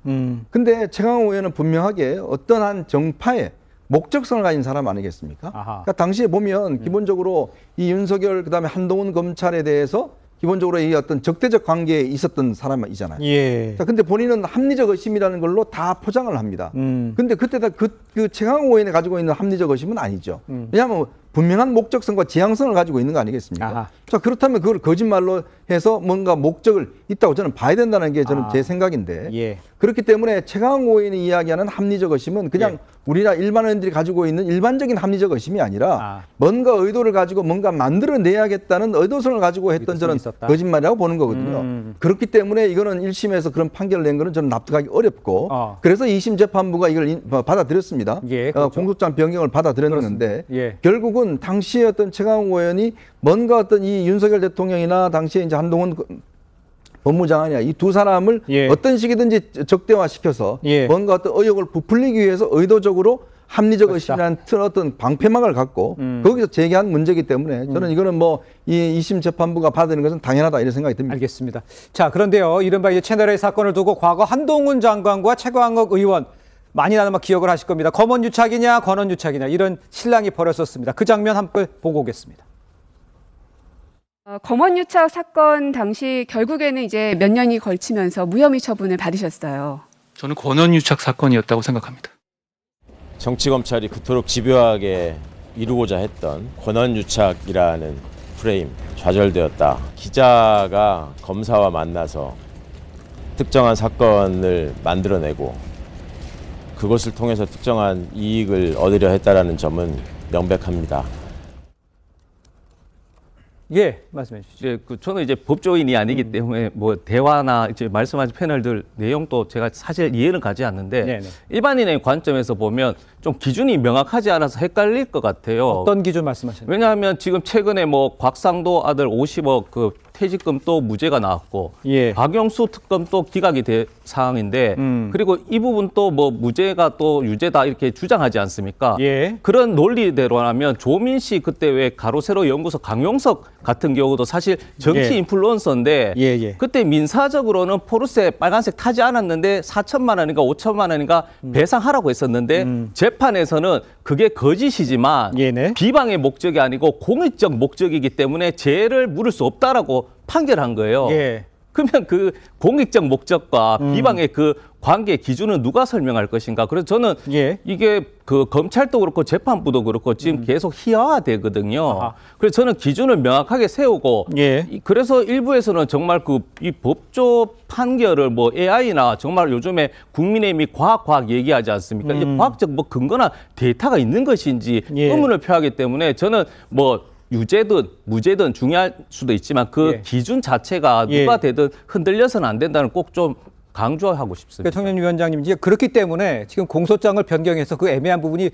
근데 최강욱 의원은 분명하게 어떤 한 정파의 목적성을 가진 사람 아니겠습니까? 그러니까 당시에 보면 기본적으로 이 윤석열 그다음에 한동훈 검찰에 대해서 기본적으로 이 어떤 적대적 관계에 있었던 사람이잖아요. 예. 자, 근데 본인은 합리적 의심이라는 걸로 다 포장을 합니다. 근데 그때 다 그 최강욱 의원이 가지고 있는 합리적 의심은 아니죠. 왜냐하면 분명한 목적성과 지향성을 가지고 있는 거 아니겠습니까? 아하. 자, 그렇다면 그걸 거짓말로 해서 뭔가 목적을 있다고 저는 봐야 된다는 게 저는 제 생각인데 예. 그렇기 때문에 최강욱 의원이 이야기하는 합리적 의심은 그냥 우리나라 일반인들이 가지고 있는 일반적인 합리적 의심이 아니라 뭔가 의도를 가지고 뭔가 만들어내야겠다는 의도성을 가지고 했던 저는 거짓말이라고 보는 거거든요. 그렇기 때문에 이거는 1심에서 그런 판결을 낸 거는 저는 납득하기 어렵고 그래서 2심 재판부가 이걸 받아들였습니다. 예, 그렇죠. 공소장 변경을 받아들였는데 예. 결국은 당시에 어떤 최강욱 의원이 뭔가 어떤 이 윤석열 대통령이나 당시에 이제 한동훈 법무장관이야 이 두 사람을 어떤 식이든지 적대화시켜서 뭔가 어떤 의혹을 부풀리기 위해서 의도적으로 합리적 의심이라는 어떤 방패막을 갖고 거기서 제기한 문제이기 때문에 저는 이거는 뭐 이 2심 재판부가 받는 것은 당연하다 이런 생각이 듭니다. 알겠습니다. 자, 그런데요. 이른바 이제 채널A 사건을 두고 과거 한동훈 장관과 최광욱 의원 많이나마 기억을 하실 겁니다. 검언유착이냐 권언유착이냐 이런 실랑이 벌어졌습니다. 그 장면 한번 보고 오겠습니다. 검언유착 사건 당시 결국에는 이제 몇 년이 걸치면서 무혐의 처분을 받으셨어요. 저는 권언유착 사건이었다고 생각합니다. 정치검찰이 그토록 집요하게 이루고자 했던 권언유착이라는 프레임 좌절되었다. 기자가 검사와 만나서 특정한 사건을 만들어내고 그것을 통해서 특정한 이익을 얻으려 했다라는 점은 명백합니다. 예, 말씀해 주시죠. 예, 저는 이제 법조인이 아니기 때문에 뭐 대화나 이제 말씀하신 패널들 내용도 제가 사실 이해는 가지 않는데 네네. 일반인의 관점에서 보면 좀 기준이 명확하지 않아서 헷갈릴 것 같아요. 어떤 기준 말씀하시나요? 왜냐하면 지금 최근에 뭐 곽상도 아들 50억 그 퇴직금 또 무죄가 나왔고 박영수 특검 또 기각이 될 상황인데 그리고 이 부분 또 뭐 무죄가 또 유죄다 이렇게 주장하지 않습니까? 그런 논리대로라면 조민씨 그때 왜 가로세로 연구소 강용석 같은 경우도 사실 정치 인플루언서인데 그때 민사적으로는 포르쉐 빨간색 타지 않았는데 4천만 원인가 5천만 원인가 배상하라고 했었는데 재판에서는 그게 거짓이지만 비방의 목적이 아니고 공익적 목적이기 때문에 죄를 물을 수 없다라고 판결한 거예요. 그러면 그 공익적 목적과 비방의 그 관계 기준은 누가 설명할 것인가? 그래서 저는 이게 그 검찰도 그렇고 재판부도 그렇고 지금 계속 희화화되거든요. 그래서 저는 기준을 명확하게 세우고 그래서 일부에서는 정말 그 이 법조 판결을 뭐 AI나 정말 요즘에 국민의힘이 과학 얘기하지 않습니까? 이제 과학적 뭐 근거나 데이터가 있는 것인지 의문을 표하기 때문에 저는 뭐 유죄든 무죄든 중요할 수도 있지만 그 기준 자체가 누가 되든 흔들려서는 안 된다는 꼭 좀 강조하고 싶습니다. 청년 위원장님, 이제 그렇기 때문에 지금 공소장을 변경해서 그 애매한 부분이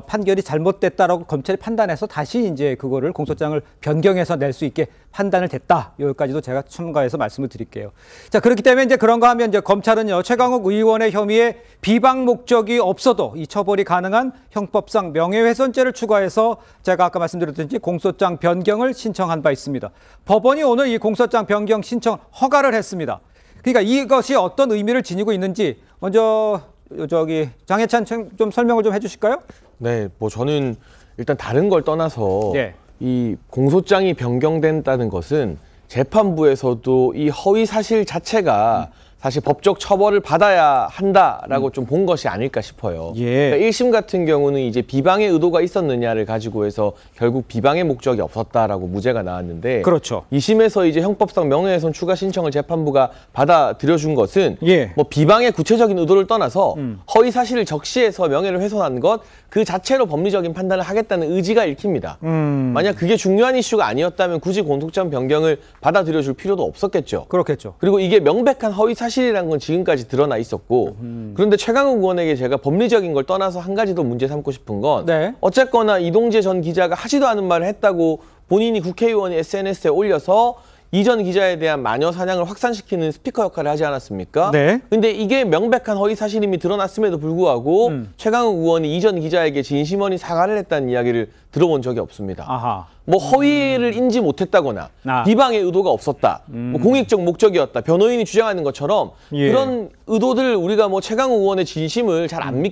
판결이 잘못됐다라고 검찰이 판단해서 다시 이제 그거를 공소장을 변경해서 낼 수 있게 판단을 됐다. 여기까지도 제가 첨가해서 말씀을 드릴게요. 자, 그렇기 때문에 이제 그런가 하면 이제 검찰은요, 최강욱 의원의 혐의에 비방 목적이 없어도 이 처벌이 가능한 형법상 명예훼손죄를 추가해서 제가 아까 말씀드렸듯이 공소장 변경을 신청한 바 있습니다. 법원이 오늘 이 공소장 변경 신청 허가를 했습니다. 그러니까 이것이 어떤 의미를 지니고 있는지 먼저 저기 장해찬 좀 설명을 좀 해주실까요? 네, 뭐 저는 일단 다른 걸 떠나서 이 공소장이 변경된다는 것은 재판부에서도 이 허위 사실 자체가 사실 법적 처벌을 받아야 한다라고 좀 본 것이 아닐까 싶어요. 그러니까 1심 같은 경우는 이제 비방의 의도가 있었느냐를 가지고 해서 결국 비방의 목적이 없었다라고 무죄가 나왔는데, 그렇죠. 2심에서 이제 형법상 명예훼손 추가 신청을 재판부가 받아들여준 것은 뭐 비방의 구체적인 의도를 떠나서 허위 사실을 적시해서 명예를 훼손한 것 그 자체로 법리적인 판단을 하겠다는 의지가 읽힙니다. 만약 그게 중요한 이슈가 아니었다면 굳이 공소장 변경을 받아들여줄 필요도 없었겠죠. 그렇겠죠. 그리고 이게 명백한 허위 사실이라는 건 지금까지 드러나 있었고, 그런데 최강욱 의원에게 제가 법리적인 걸 떠나서 한 가지 더 문제 삼고 싶은 건 어쨌거나 이동재 전 기자가 하지도 않은 말을 했다고 본인이 국회의원이 SNS에 올려서 이 전 기자에 대한 마녀 사냥을 확산시키는 스피커 역할을 하지 않았습니까? 근데 이게 명백한 허위 사실임이 드러났음에도 불구하고 최강욱 의원이 이 전 기자에게 진심어리 사과를 했다는 이야기를 들어본 적이 없습니다. 뭐 허위를 인지 못했다거나 비방의 의도가 없었다, 뭐 공익적 목적이었다, 변호인이 주장하는 것처럼 그런 의도들 우리가 뭐 최강욱 의원의 진심을 잘 안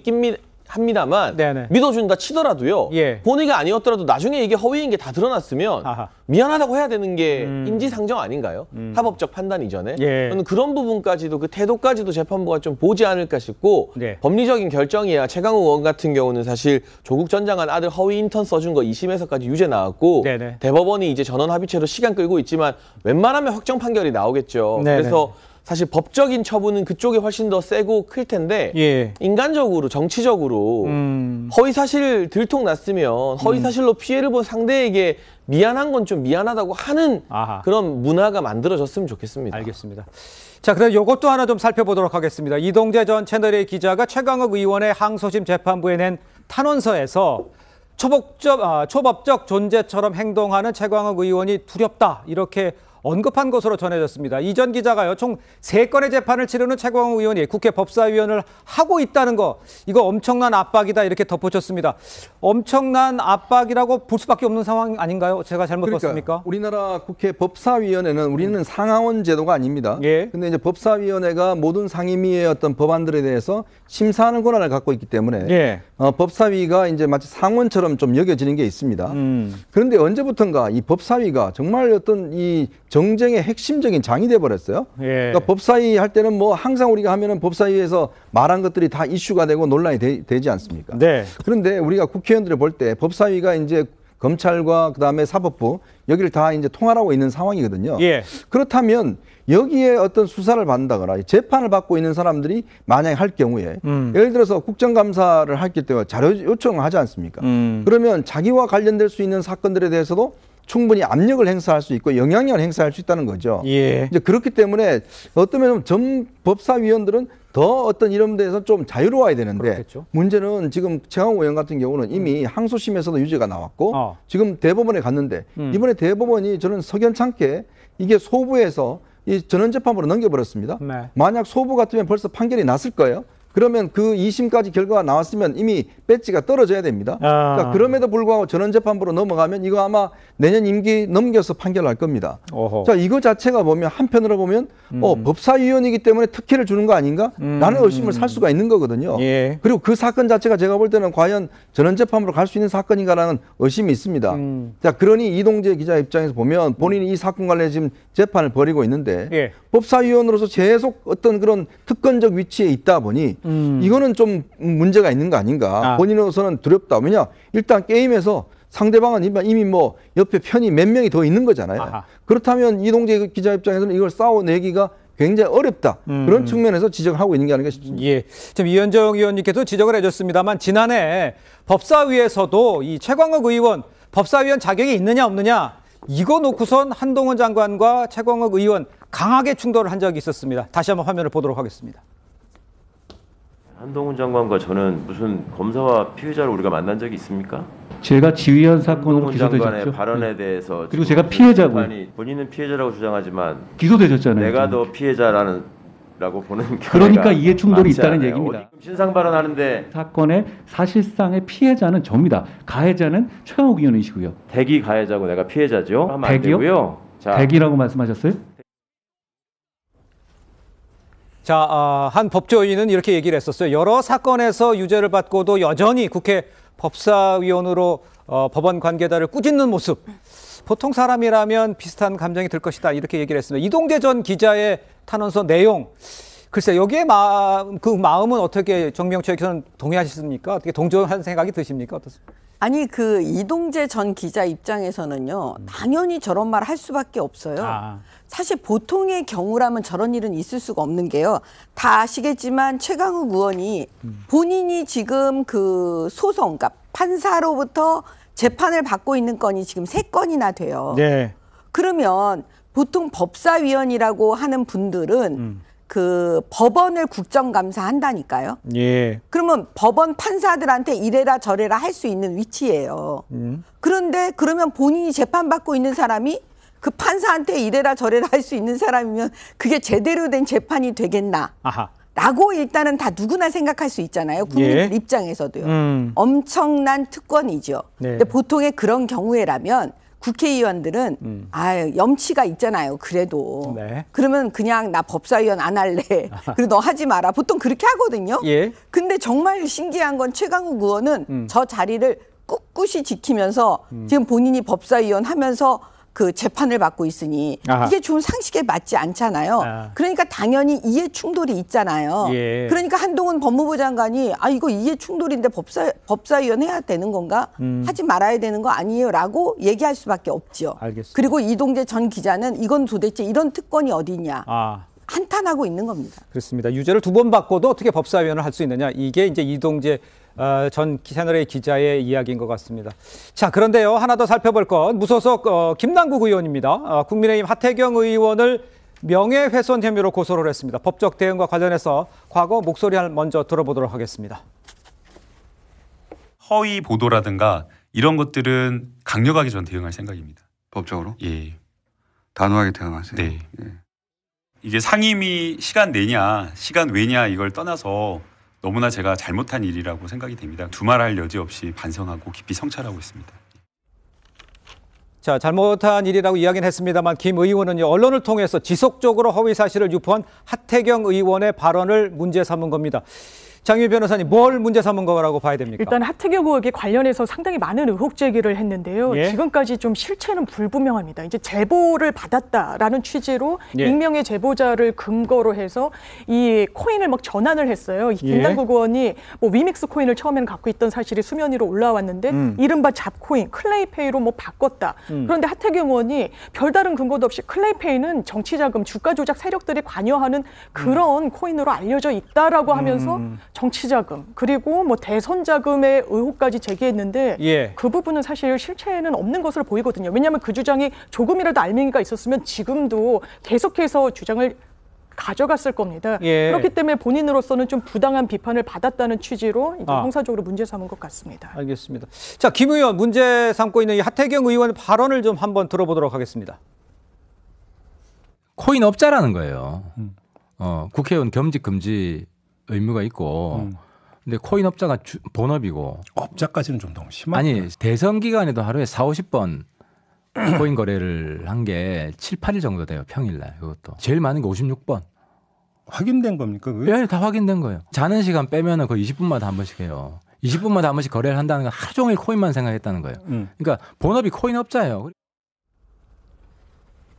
합니다만 믿어준다 치더라도요, 본의가 아니었더라도 나중에 이게 허위인 게 다 드러났으면 미안하다고 해야 되는 게 인지상정 아닌가요? 합법적 판단 이전에. 저는 그런 부분까지도, 그 태도까지도 재판부가 좀 보지 않을까 싶고, 법리적인 결정이야. 최강욱 의원 같은 경우는 사실 조국 전 장관 아들 허위 인턴 써준 거 2심에서까지 유죄 나왔고, 대법원이 이제 전원 합의체로 시간 끌고 있지만 웬만하면 확정 판결이 나오겠죠. 그래서 사실 법적인 처분은 그쪽이 훨씬 더 세고 클 텐데 인간적으로, 정치적으로 허위 사실 들통났으면 허위 사실로 피해를 본 상대에게 미안한 건 좀 미안하다고 하는 그런 문화가 만들어졌으면 좋겠습니다. 알겠습니다. 자, 그럼 이것도 하나 좀 살펴보도록 하겠습니다. 이동재 전 채널A 기자가 최강욱 의원의 항소심 재판부에 낸 탄원서에서 초법적 존재처럼 행동하는 최강욱 의원이 두렵다, 이렇게 언급한 것으로 전해졌습니다. 이 전 기자가요, 총 3건의 재판을 치르는 최강욱 의원이 국회 법사위원을 하고 있다는 거, 이거 엄청난 압박이다, 이렇게 덧붙였습니다. 엄청난 압박이라고 볼 수밖에 없는 상황 아닌가요? 제가 잘못 봤습니까? 우리나라 국회 법사위원회는 우리는 상하원 제도가 아닙니다. 근데 이제 법사위원회가 모든 상임위의 어떤 법안들에 대해서 심사하는 권한을 갖고 있기 때문에 법사위가 이제 마치 상원처럼 좀 여겨지는 게 있습니다. 그런데 언제부턴가 이 법사위가 정말 어떤 이 정쟁의 핵심적인 장이 돼버렸어요. 그러니까 법사위 할 때는 뭐 항상 우리가 하면은 법사위에서 말한 것들이 다 이슈가 되고 논란이 되지 않습니까? 그런데 우리가 국회의원들을 볼 때 법사위가 이제 검찰과 그다음에 사법부 여기를 다 이제 통할하고 있는 상황이거든요. 그렇다면 여기에 어떤 수사를 받는다거나 재판을 받고 있는 사람들이 만약에 할 경우에 예를 들어서 국정감사를 할 때와 자료 요청을 하지 않습니까? 그러면 자기와 관련될 수 있는 사건들에 대해서도 충분히 압력을 행사할 수 있고 영향력을 행사할 수 있다는 거죠. 이제 그렇기 때문에 어떤 면에는 전 법사위원들은 더 어떤 이런 데서 좀 자유로워야 되는데, 문제는 지금 최강욱 의원 같은 경우는 이미 항소심에서도 유죄가 나왔고 지금 대법원에 갔는데 이번에 대법원이 저는 석연찮게 이게 소부에서 이 전원재판부로 넘겨버렸습니다. 만약 소부 같으면 벌써 판결이 났을 거예요. 그러면 그 2심까지 결과가 나왔으면 이미 배지가 떨어져야 됩니다. 그러니까 그럼에도 불구하고 전원재판부로 넘어가면 이거 아마 내년 임기 넘겨서 판결할 겁니다. 자, 이거 자체가 보면 한편으로 보면 법사위원이기 때문에 특혜를 주는 거 아닌가? 라는 의심을 살 수가 있는 거거든요. 그리고 그 사건 자체가 제가 볼 때는 과연 전원재판부로 갈 수 있는 사건인가라는 의심이 있습니다. 자, 그러니 이동재 기자 입장에서 보면 본인이 이 사건 관련해 지금 재판을 벌이고 있는데 법사위원으로서 계속 어떤 그런 특권적 위치에 있다 보니 이거는 좀 문제가 있는 거 아닌가. 본인으로서는 두렵다. 왜냐, 일단 게임에서 상대방은 이미 뭐 옆에 편이 몇 명이 더 있는 거잖아요. 그렇다면 이동재 기자 입장에서는 이걸 싸워내기가 굉장히 어렵다. 그런 측면에서 지적을 하고 있는 게 아닌가 싶습니다. 지금 이현정 의원님께도 지적을 해줬습니다만, 지난해 법사위에서도 이 최강욱 의원 법사위원 자격이 있느냐 없느냐, 이거 놓고선 한동훈 장관과 최강욱 의원 강하게 충돌을 한 적이 있었습니다. 다시 한번 화면을 보도록 하겠습니다. 한동훈 장관과 저는 무슨 검사와 피의자를 우리가 만난 적이 있습니까? 제가 지휘한 사건으로 기소되셨죠. 기소되셨죠. 장관의 발언에 대해서 그리고 제가 피해자고요. 본인은 피해자라고 주장하지만 기소되셨잖아요. 내가 더 피해자라고 보는 그러니까 이해 충돌이 있다는 얘기입니다. 신상 발언하는데 사건의 사실상의 피해자는 접니다. 가해자는 최강욱 의원이시고요. 대기 가해자고 내가 피해자죠. 하면 안 대기요? 되고요. 자, 대기라고 말씀하셨어요? 자, 한 법조인은 이렇게 얘기를 했었어요. 여러 사건에서 유죄를 받고도 여전히 국회 법사위원으로 법원 관계자를 꾸짖는 모습. 보통 사람이라면 비슷한 감정이 들 것이다, 이렇게 얘기를 했습니다. 이동재 전 기자의 탄원서 내용, 글쎄 여기에 그 마음은 어떻게 정명철께서는 동의하셨습니까? 어떻게 동조한 생각이 드십니까? 어떻습니까? 아니 그 이동재 전 기자 입장에서는요 당연히 저런 말 할 수밖에 없어요. 사실 보통의 경우라면 저런 일은 있을 수가 없는 게요. 다 아시겠지만 최강욱 의원이 본인이 지금 그 소송, 그러니까 판사로부터 재판을 받고 있는 건이 지금 3건이나 돼요. 네. 그러면 보통 법사위원이라고 하는 분들은 그 법원을 국정감사한다니까요. 예. 그러면 법원 판사들한테 이래라 저래라 할 수 있는 위치예요. 그런데 그러면 본인이 재판받고 있는 사람이 그 판사한테 이래라 저래라 할 수 있는 사람이면 그게 제대로 된 재판이 되겠나? 아하. 라고 일단은 다 누구나 생각할 수 있잖아요. 국민들 입장에서도요. 엄청난 특권이죠. 네. 근데 보통의 그런 경우에라면 국회의원들은 염치가 있잖아요. 그래도 네. 그러면 그냥 나 법사위원 안 할래. 그리고 너 하지 마라. 보통 그렇게 하거든요. 예. 근데 정말 신기한 건 최강욱 의원은 저 자리를 꿋꿋이 지키면서 지금 본인이 법사위원 하면서 그 재판을 받고 있으니 이게 좀 상식에 맞지 않잖아요. 그러니까 당연히 이해 충돌이 있잖아요. 예. 그러니까 한동훈 법무부 장관이 이거 이해 충돌인데 법사위원 해야 되는 건가? 하지 말아야 되는 거 아니에요? 라고 얘기할 수밖에 없죠. 알겠습니다. 그리고 이동재 전 기자는 이건 도대체 이런 특권이 어디 있냐. 한탄하고 있는 겁니다. 그렇습니다. 유죄를 2번 받고도 어떻게 법사위원을 할 수 있느냐. 이게 이제 이동재 전 채널A 기자의 이야기인 것 같습니다. 자, 그런데요. 하나 더 살펴볼 건 무소속 김남국 의원입니다. 국민의힘 하태경 의원을 명예훼손 혐의로 고소를 했습니다. 법적 대응과 관련해서 과거 목소리 먼저 들어보도록 하겠습니다. 허위 보도라든가 이런 것들은 강력하게 전 대응할 생각입니다. 법적으로? 예. 단호하게 대응하세요? 네. 예. 이게 상임위 시간 내냐, 시간 외냐 이걸 떠나서 너무나 제가 잘못한 일이라고 생각이 됩니다. 두말할 여지 없이 반성하고 깊이 성찰하고 있습니다. 자, 잘못한 일이라고 이야기는 했습니다만 김 의원은요, 언론을 통해서 지속적으로 허위 사실을 유포한 하태경 의원의 발언을 문제 삼은 겁니다. 장유미 변호사님, 뭘 문제 삼은 거라고 봐야 됩니까? 일단 하태경 의혹에 관련해서 상당히 많은 의혹 제기를 했는데요. 예? 지금까지 좀 실체는 불분명합니다. 이제 제보를 받았다라는 취지로 예. 익명의 제보자를 근거로 해서 이 코인을 막 전환을 했어요. 김남국 의원이 뭐 위믹스 코인을 처음에는 갖고 있던 사실이 수면 위로 올라왔는데 이른바 잡코인, 클레이페이로 뭐 바꿨다. 그런데 하태경 의원이 별다른 근거도 없이 클레이페이는 정치자금, 주가 조작 세력들이 관여하는 그런 코인으로 알려져 있다라고 하면서 정치자금 그리고 뭐 대선 자금의 의혹까지 제기했는데 예. 그 부분은 사실 실체는 없는 것으로 보이거든요. 왜냐하면 그 주장이 조금이라도 알맹이가 있었으면 지금도 계속해서 주장을 가져갔을 겁니다. 예. 그렇기 때문에 본인으로서는 좀 부당한 비판을 받았다는 취지로 이제 형사적으로 문제 삼은 것 같습니다. 알겠습니다. 자, 김 의원 문제 삼고 있는 이 하태경 의원의 발언을 좀 한번 들어보도록 하겠습니다. 코인 업자라는 거예요. 국회의원 겸직 금지 의무가 있고, 근데 코인 업자가 본업이고. 업자까지는 좀 너무 심하죠. 아니, 대선 기간에도 하루에 40-50번 코인 거래를 한 게 7, 8일 정도 돼요, 평일날. 그것도. 제일 많은 게 56번. 확인된 겁니까? 그게? 예, 다 확인된 거예요. 자는 시간 빼면은 거의 20분마다 한 번씩 해요. 20분마다 한 번씩 거래를 한다는 건 하루 종일 코인만 생각했다는 거예요. 그러니까 본업이 코인 업자예요.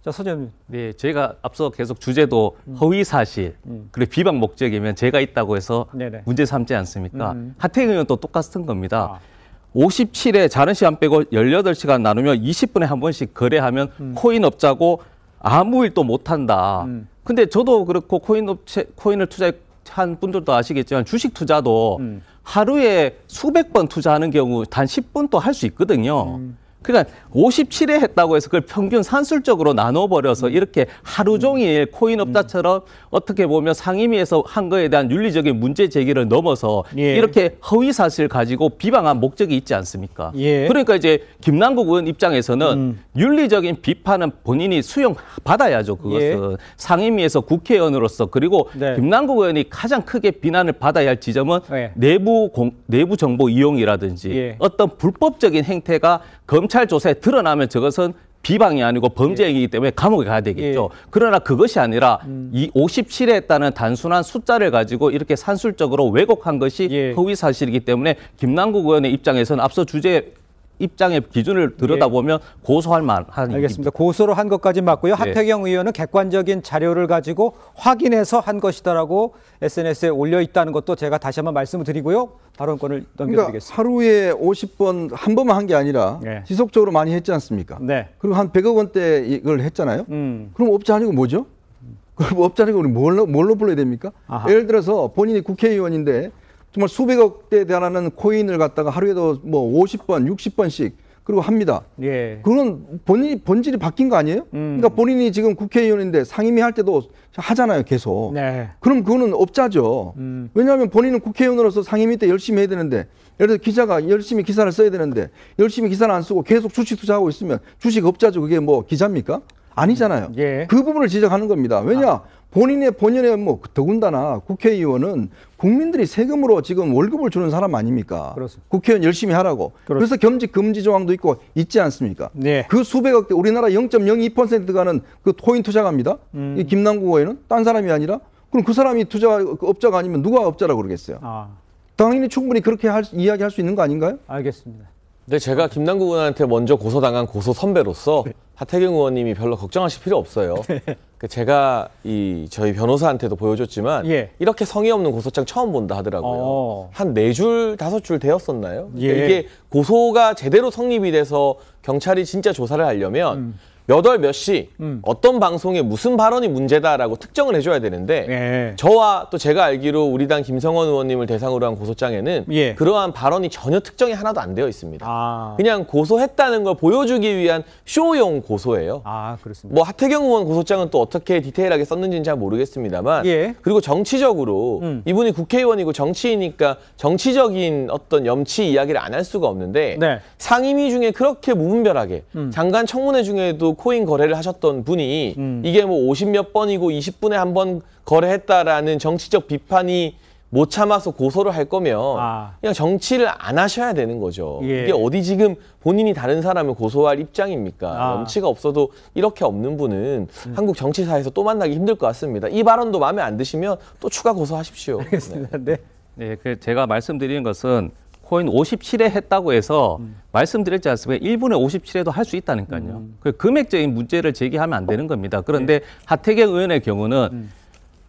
자, 서재님. 네, 제가 앞서 계속 주제도 허위 사실, 그리고 비방 목적이면 제가 있다고 해서 네네. 문제 삼지 않습니까? 하태경 의원도 똑같은 겁니다. 57회 자는 시간 빼고 18시간 나누면 20분에 한 번씩 거래하면 코인 업자고 아무 일도 못 한다. 근데 저도 그렇고 코인을 투자한 분들도 아시겠지만 주식 투자도 하루에 수백 번 투자하는 경우 단 10분도 할 수 있거든요. 그러니까 57회 했다고 해서 그걸 평균 산술적으로 나눠버려서 이렇게 하루 종일 코인 업자처럼 어떻게 보면 상임위에서 한 거에 대한 윤리적인 문제 제기를 넘어서 이렇게 허위 사실을 가지고 비방한 목적이 있지 않습니까? 그러니까 이제 김남국 의원 입장에서는 윤리적인 비판은 본인이 수용받아야죠. 그것은 상임위에서 국회의원으로서 그리고 김남국 의원이 가장 크게 비난을 받아야 할 지점은 내부 정보 이용이라든지 어떤 불법적인 행태가 검찰 조사에 드러나면 저것은 비방이 아니고 범죄 행위이기 때문에 감옥에 가야 되겠죠. 그러나 그것이 아니라 이 57에 했다는 단순한 숫자를 가지고 이렇게 산술적으로 왜곡한 것이 허위 사실이기 때문에 김남국 의원의 입장에서는 앞서 주제 입장의 기준을 들여다보면 고소할 만한. 알겠습니다. 고소를 한 것까지 맞고요. 하태경 의원은 객관적인 자료를 가지고 확인해서 한 것이다라고 SNS에 올려 있다는 것도 제가 다시 한번 말씀을 드리고요. 발언권을 넘겨드리겠습니다. 그러니까 하루에 50번 한 번만 한 게 아니라 지속적으로 많이 했지 않습니까? 그리고 한 100억 원대 이걸 했잖아요. 그럼 업자 아니고 뭐죠? 그럼 업자 아니고 우리 뭘로 불러야 됩니까? 예를 들어서 본인이 국회의원인데 정말 수백억대에 달하는 코인을 갖다가 하루에도 뭐 50번, 60번씩 그리고 합니다. 그건 본질이 바뀐 거 아니에요? 그러니까 본인이 지금 국회의원인데 상임위 할 때도 하잖아요, 계속. 그럼 그거는 업자죠. 왜냐하면 본인은 국회의원으로서 상임위 때 열심히 해야 되는데, 예를 들어 기자가 열심히 기사를 써야 되는데 열심히 기사를 안 쓰고 계속 주식 투자하고 있으면 주식 업자죠. 그게 뭐 기자입니까? 아니잖아요. 그 부분을 지적하는 겁니다. 왜냐? 본인의 본연의 뭐 더군다나 국회의원은 국민들이 세금으로 지금 월급을 주는 사람 아닙니까? 그렇습니다. 국회의원 열심히 하라고. 그래서 겸직 금지 조항도 있고 있지 않습니까? 그 수백억대 우리나라 0.02% 가는 그 토인 투자가입니다. 이 김남국 의원은 딴 사람이 아니라 그럼 그 사람이 업자가 아니면 누가 업자라고 그러겠어요? 당연히 충분히 그렇게 이야기할 수 있는 거 아닌가요? 알겠습니다. 근데 제가 김남국 의원한테 먼저 고소당한 고소 선배로서 하태경 의원님이 별로 걱정하실 필요 없어요. 제가 저희 변호사한테도 보여줬지만 이렇게 성의 없는 고소장 처음 본다 하더라고요. 한 4줄, 5줄 되었었나요? 그러니까 이게 고소가 제대로 성립이 돼서 경찰이 진짜 조사를 하려면 몇 월 몇 시 어떤 방송에 무슨 발언이 문제다라고 특정을 해줘야 되는데 저와 또 제가 알기로 우리 당 김성원 의원님을 대상으로 한 고소장에는 그러한 발언이 전혀 특정이 하나도 안 되어 있습니다. 그냥 고소했다는 걸 보여주기 위한 쇼용 고소예요. 그렇습니다. 뭐 하태경 의원 고소장은 또 어떻게 디테일하게 썼는지는 잘 모르겠습니다만 그리고 정치적으로 이분이 국회의원이고 정치이니까 정치적인 어떤 염치 이야기를 안 할 수가 없는데 상임위 중에 그렇게 무분별하게 장관 청문회 중에도 코인 거래를 하셨던 분이 이게 뭐 50몇 번이고 20분에 한 번 거래했다라는 정치적 비판이 못 참아서 고소를 할 거면 그냥 정치를 안 하셔야 되는 거죠. 이게 어디 지금 본인이 다른 사람을 고소할 입장입니까? 염치가 없어도 이렇게 없는 분은 한국 정치사에서 또 만나기 힘들 것 같습니다. 이 발언도 마음에 안 드시면 또 추가 고소하십시오. 알겠습니다. 제가 말씀드리는 것은 코인 57회 했다고 해서 말씀드렸지 않습니까? 1분에 57회도 할 수 있다니까요. 그 금액적인 문제를 제기하면 안 되는 겁니다. 그런데 하태경 의원의 경우는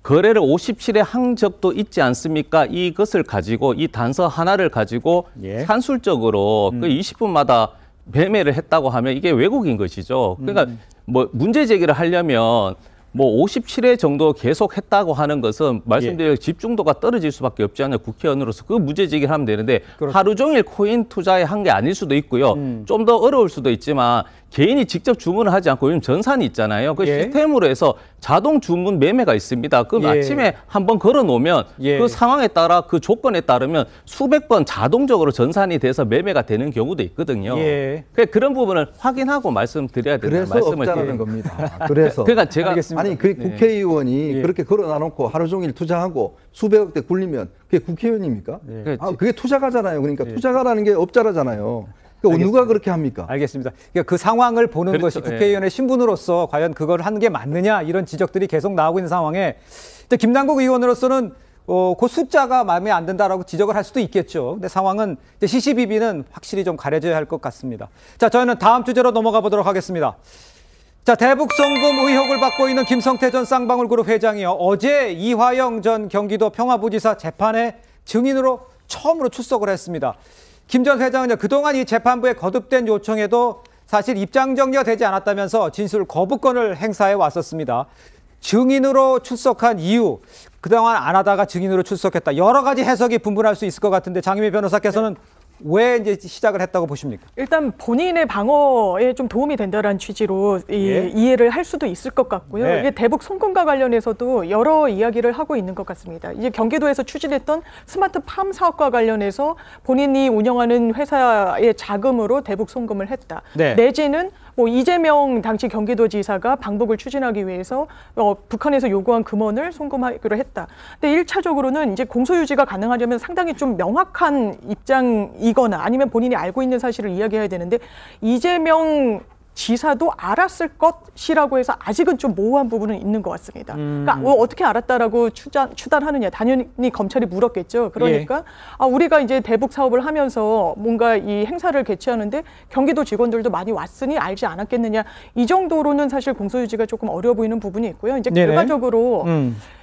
거래를 57회 한 적도 있지 않습니까? 이것을 가지고 이 단서 하나를 가지고 산술적으로 그 20분마다 매매를 했다고 하면 이게 왜곡인 것이죠. 그러니까 뭐 문제 제기를 하려면 뭐 57회 정도 계속 했다고 하는 것은 말씀드린 집중도가 떨어질 수밖에 없지 않냐, 국회의원으로서 그 문제 제기를 하면 되는데 하루 종일 코인 투자에 한 게 아닐 수도 있고요. 좀 더 어려울 수도 있지만 개인이 직접 주문을 하지 않고 요즘 전산이 있잖아요. 그 시스템으로 해서 자동 주문 매매가 있습니다. 그 아침에 한번 걸어 놓으면 그 상황에 따라 그 조건에 따르면 수백 번 자동적으로 전산이 돼서 매매가 되는 경우도 있거든요. 그런 부분을 확인하고 말씀드려야 된다는 그래서 말씀을 없자는 겁니다. 그래서 그러니까 제가 아니 그 국회의원이 그렇게 걸어놔놓고 하루 종일 투자하고 수백억대 굴리면 그게 국회의원입니까? 그게 투자가잖아요. 그러니까 투자가라는 게 업자라잖아요. 그러니까 누가 그렇게 합니까? 알겠습니다. 그러니까 그 상황을 보는 것이 국회의원의 신분으로서 과연 그걸 하는 게 맞느냐 이런 지적들이 계속 나오고 있는 상황에 김남국 의원으로서는 그 숫자가 마음에 안 든다라고 지적을 할 수도 있겠죠. 근데 상황은 시시비비는 확실히 좀 가려져야 할 것 같습니다. 자, 저희는 다음 주제로 넘어가 보도록 하겠습니다. 자, 대북 송금 의혹을 받고 있는 김성태 전 쌍방울그룹 회장이요. 어제 이화영 전 경기도 평화부지사 재판에 증인으로 처음으로 출석을 했습니다. 김 전 회장은 그동안 이 재판부의 거듭된 요청에도 사실 입장 정리가 되지 않았다면서 진술 거부권을 행사해 왔었습니다. 증인으로 출석한 이유, 그동안 안 하다가 증인으로 출석했다. 여러 가지 해석이 분분할 수 있을 것 같은데 장유미 변호사께서는 왜 이제 시작을 했다고 보십니까? 일단 본인의 방어에 좀 도움이 된다는 취지로 이해를 할 수도 있을 것 같고요. 이게 대북 송금과 관련해서도 여러 이야기를 하고 있는 것 같습니다. 이제 경기도에서 추진했던 스마트팜 사업과 관련해서 본인이 운영하는 회사의 자금으로 대북 송금을 했다. 내지는 뭐 이재명 당시 경기도지사가 방북을 추진하기 위해서 북한에서 요구한 금원을 송금하기로 했다. 근데 1차적으로는 이제 공소유지가 가능하려면 상당히 좀 명확한 입장이거나 아니면 본인이 알고 있는 사실을 이야기해야 되는데 이재명 지사도 알았을 것이라고 해서 아직은 좀 모호한 부분은 있는 것 같습니다. 그러니까 어떻게 알았다라고 추단하느냐. 당연히 검찰이 물었겠죠. 그러니까 우리가 이제 대북 사업을 하면서 뭔가 이 행사를 개최하는데 경기도 직원들도 많이 왔으니 알지 않았겠느냐. 이 정도로는 사실 공소유지가 조금 어려워 보이는 부분이 있고요. 이제 결과적으로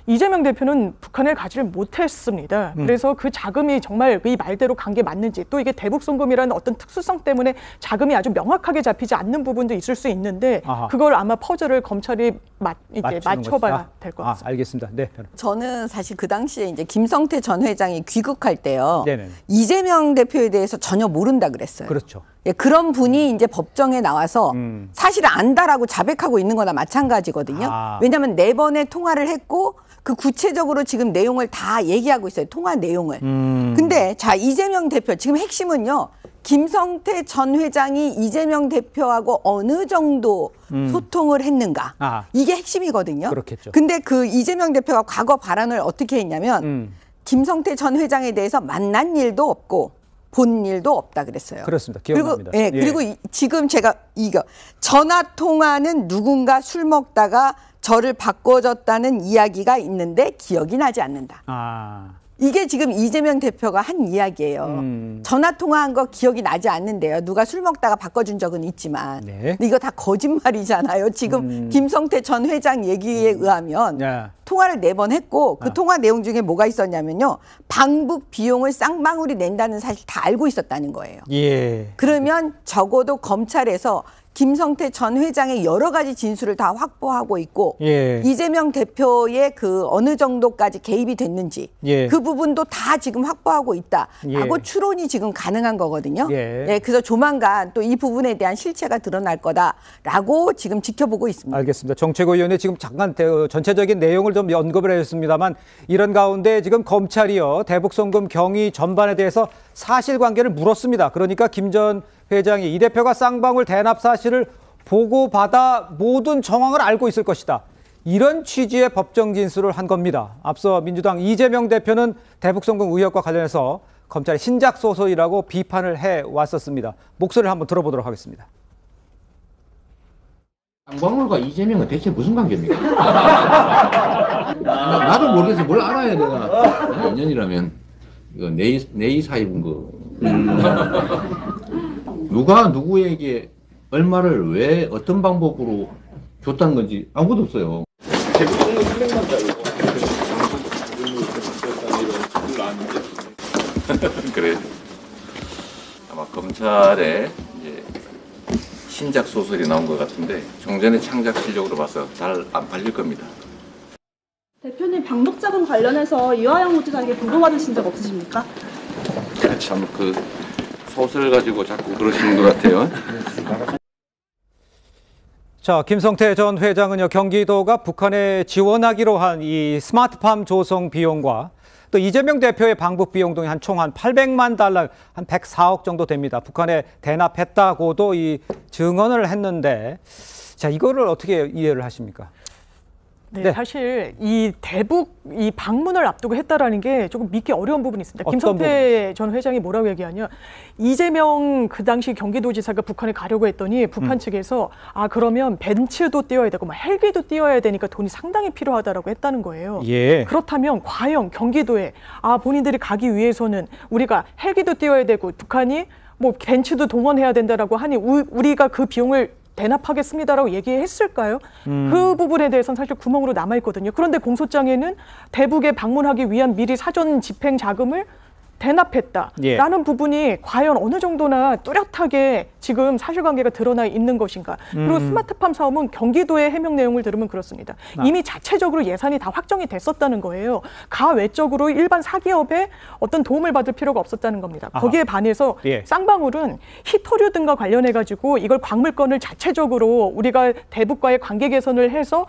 이재명 대표는 북한을 가지를 못했습니다. 그래서 그 자금이 정말 이 말대로 간 게 맞는지, 또 이게 대북 송금이라는 어떤 특수성 때문에 자금이 아주 명확하게 잡히지 않는 부분도 있을 수 있는데 그걸 아마 퍼즐을 검찰이 맞춰봐야 될 것 같습니다. 알겠습니다. 네. 저는 사실 그 당시에 이제 김성태 전 회장이 귀국할 때요. 이재명 대표에 대해서 전혀 모른다 그랬어요. 그렇죠. 예, 그런 분이 이제 법정에 나와서 사실 안다라고 자백하고 있는 거나 마찬가지거든요. 왜냐하면 4번의 통화를 했고 그 구체적으로 지금 내용을 다 얘기하고 있어요. 통화 내용을. 근데 자, 이재명 대표 지금 핵심은요. 김성태 전 회장이 이재명 대표하고 어느 정도 소통을 했는가. 이게 핵심이거든요. 그렇겠죠. 근데 그 이재명 대표가 과거 발언을 어떻게 했냐면 김성태 전 회장에 대해서 만난 일도 없고 본 일도 없다 그랬어요. 그렇습니다. 기억납니다. 그리고 지금 제가 전화 통화는 누군가 술 먹다가 저를 바꿔줬다는 이야기가 있는데 기억이 나지 않는다. 이게 지금 이재명 대표가 한 이야기예요. 전화 통화한 거 기억이 나지 않는데요. 누가 술 먹다가 바꿔준 적은 있지만. 근데 이거 다 거짓말이잖아요. 지금 김성태 전 회장 얘기에 의하면 통화를 4번 했고 그 통화 내용 중에 뭐가 있었냐면요. 방북 비용을 쌍방울이 낸다는 사실 다 알고 있었다는 거예요. 그러면 적어도 검찰에서 김성태 전 회장의 여러 가지 진술을 다 확보하고 있고 이재명 대표의 그 어느 정도까지 개입이 됐는지 그 부분도 다 지금 확보하고 있다라고 추론이 지금 가능한 거거든요. 그래서 조만간 또 이 부분에 대한 실체가 드러날 거다라고 지금 지켜보고 있습니다. 알겠습니다. 정책위원회 지금 잠깐 전체적인 내용을 좀 언급을 해줬습니다만 이런 가운데 지금 검찰이요. 대북송금 경위 전반에 대해서 사실관계를 물었습니다. 그러니까 김 전 회장이 이 대표가 쌍방울 대납 사실을 보고받아 모든 정황을 알고 있을 것이다. 이런 취지의 법정 진술을 한 겁니다. 앞서 민주당 이재명 대표는 대북송금 의혹과 관련해서 검찰의 신작 소설이라고 비판을 해왔었습니다. 목소리를 한번 들어보도록 하겠습니다. 쌍방울과 이재명은 대체 무슨 관계입니까? 나도 모르겠어. 뭘 알아야 내가. 몇 년이라면 이거 내의 사입은 거. 누가 누구에게 얼마를 왜 어떤 방법으로 줬다는 건지 아무것도 없어요. 대북송금 300만짜리 그래. 아마 검찰에 이제 신작 소설이 나온 것 같은데 종전의 창작 실력으로 봐서 잘 안 팔릴 겁니다. 대표님 방북 자금 관련해서 이화영 후지사에게 보고받으신 적 없으십니까? 참 그 소설 가지고 자꾸 그러시는 것 같아요. 자, 김성태 전 회장은요, 경기도가 북한에 지원하기로 한 이 스마트팜 조성 비용과 또 이재명 대표의 방북 비용 등이 총 한 800만 달러, 한 104억 정도 됩니다. 북한에 대납했다고도 이 증언을 했는데, 자, 이거를 어떻게 이해를 하십니까? 네, 사실 이 대북 이 방문을 앞두고 했다라는 게 조금 믿기 어려운 부분이 있습니다. 김성태 전 회장이 뭐라고 얘기하냐? 이재명 그 당시 경기도지사가 북한에 가려고 했더니 북한 측에서 그러면 벤츠도 띄워야 되고 헬기도 띄워야 되니까 돈이 상당히 필요하다라고 했다는 거예요. 그렇다면 과연 경기도에 본인들이 가기 위해서는 우리가 헬기도 띄워야 되고 북한이 뭐 벤츠도 동원해야 된다라고 하니 우리가 그 비용을 대납하겠습니다라고 얘기했을까요? 그 부분에 대해서는 사실 구멍으로 남아있거든요. 그런데 공소장에는 대북에 방문하기 위한 미리 사전 집행 자금을 대납했다라는 부분이 과연 어느 정도나 뚜렷하게 지금 사실관계가 드러나 있는 것인가. 그리고 스마트팜 사업은 경기도의 해명 내용을 들으면 그렇습니다. 이미 자체적으로 예산이 다 확정이 됐었다는 거예요. 가외적으로 일반 사기업에 어떤 도움을 받을 필요가 없었다는 겁니다. 거기에 반해서 쌍방울은 히토류 등과 관련해가지고 이걸 광물권을 자체적으로 우리가 대북과의 관계 개선을 해서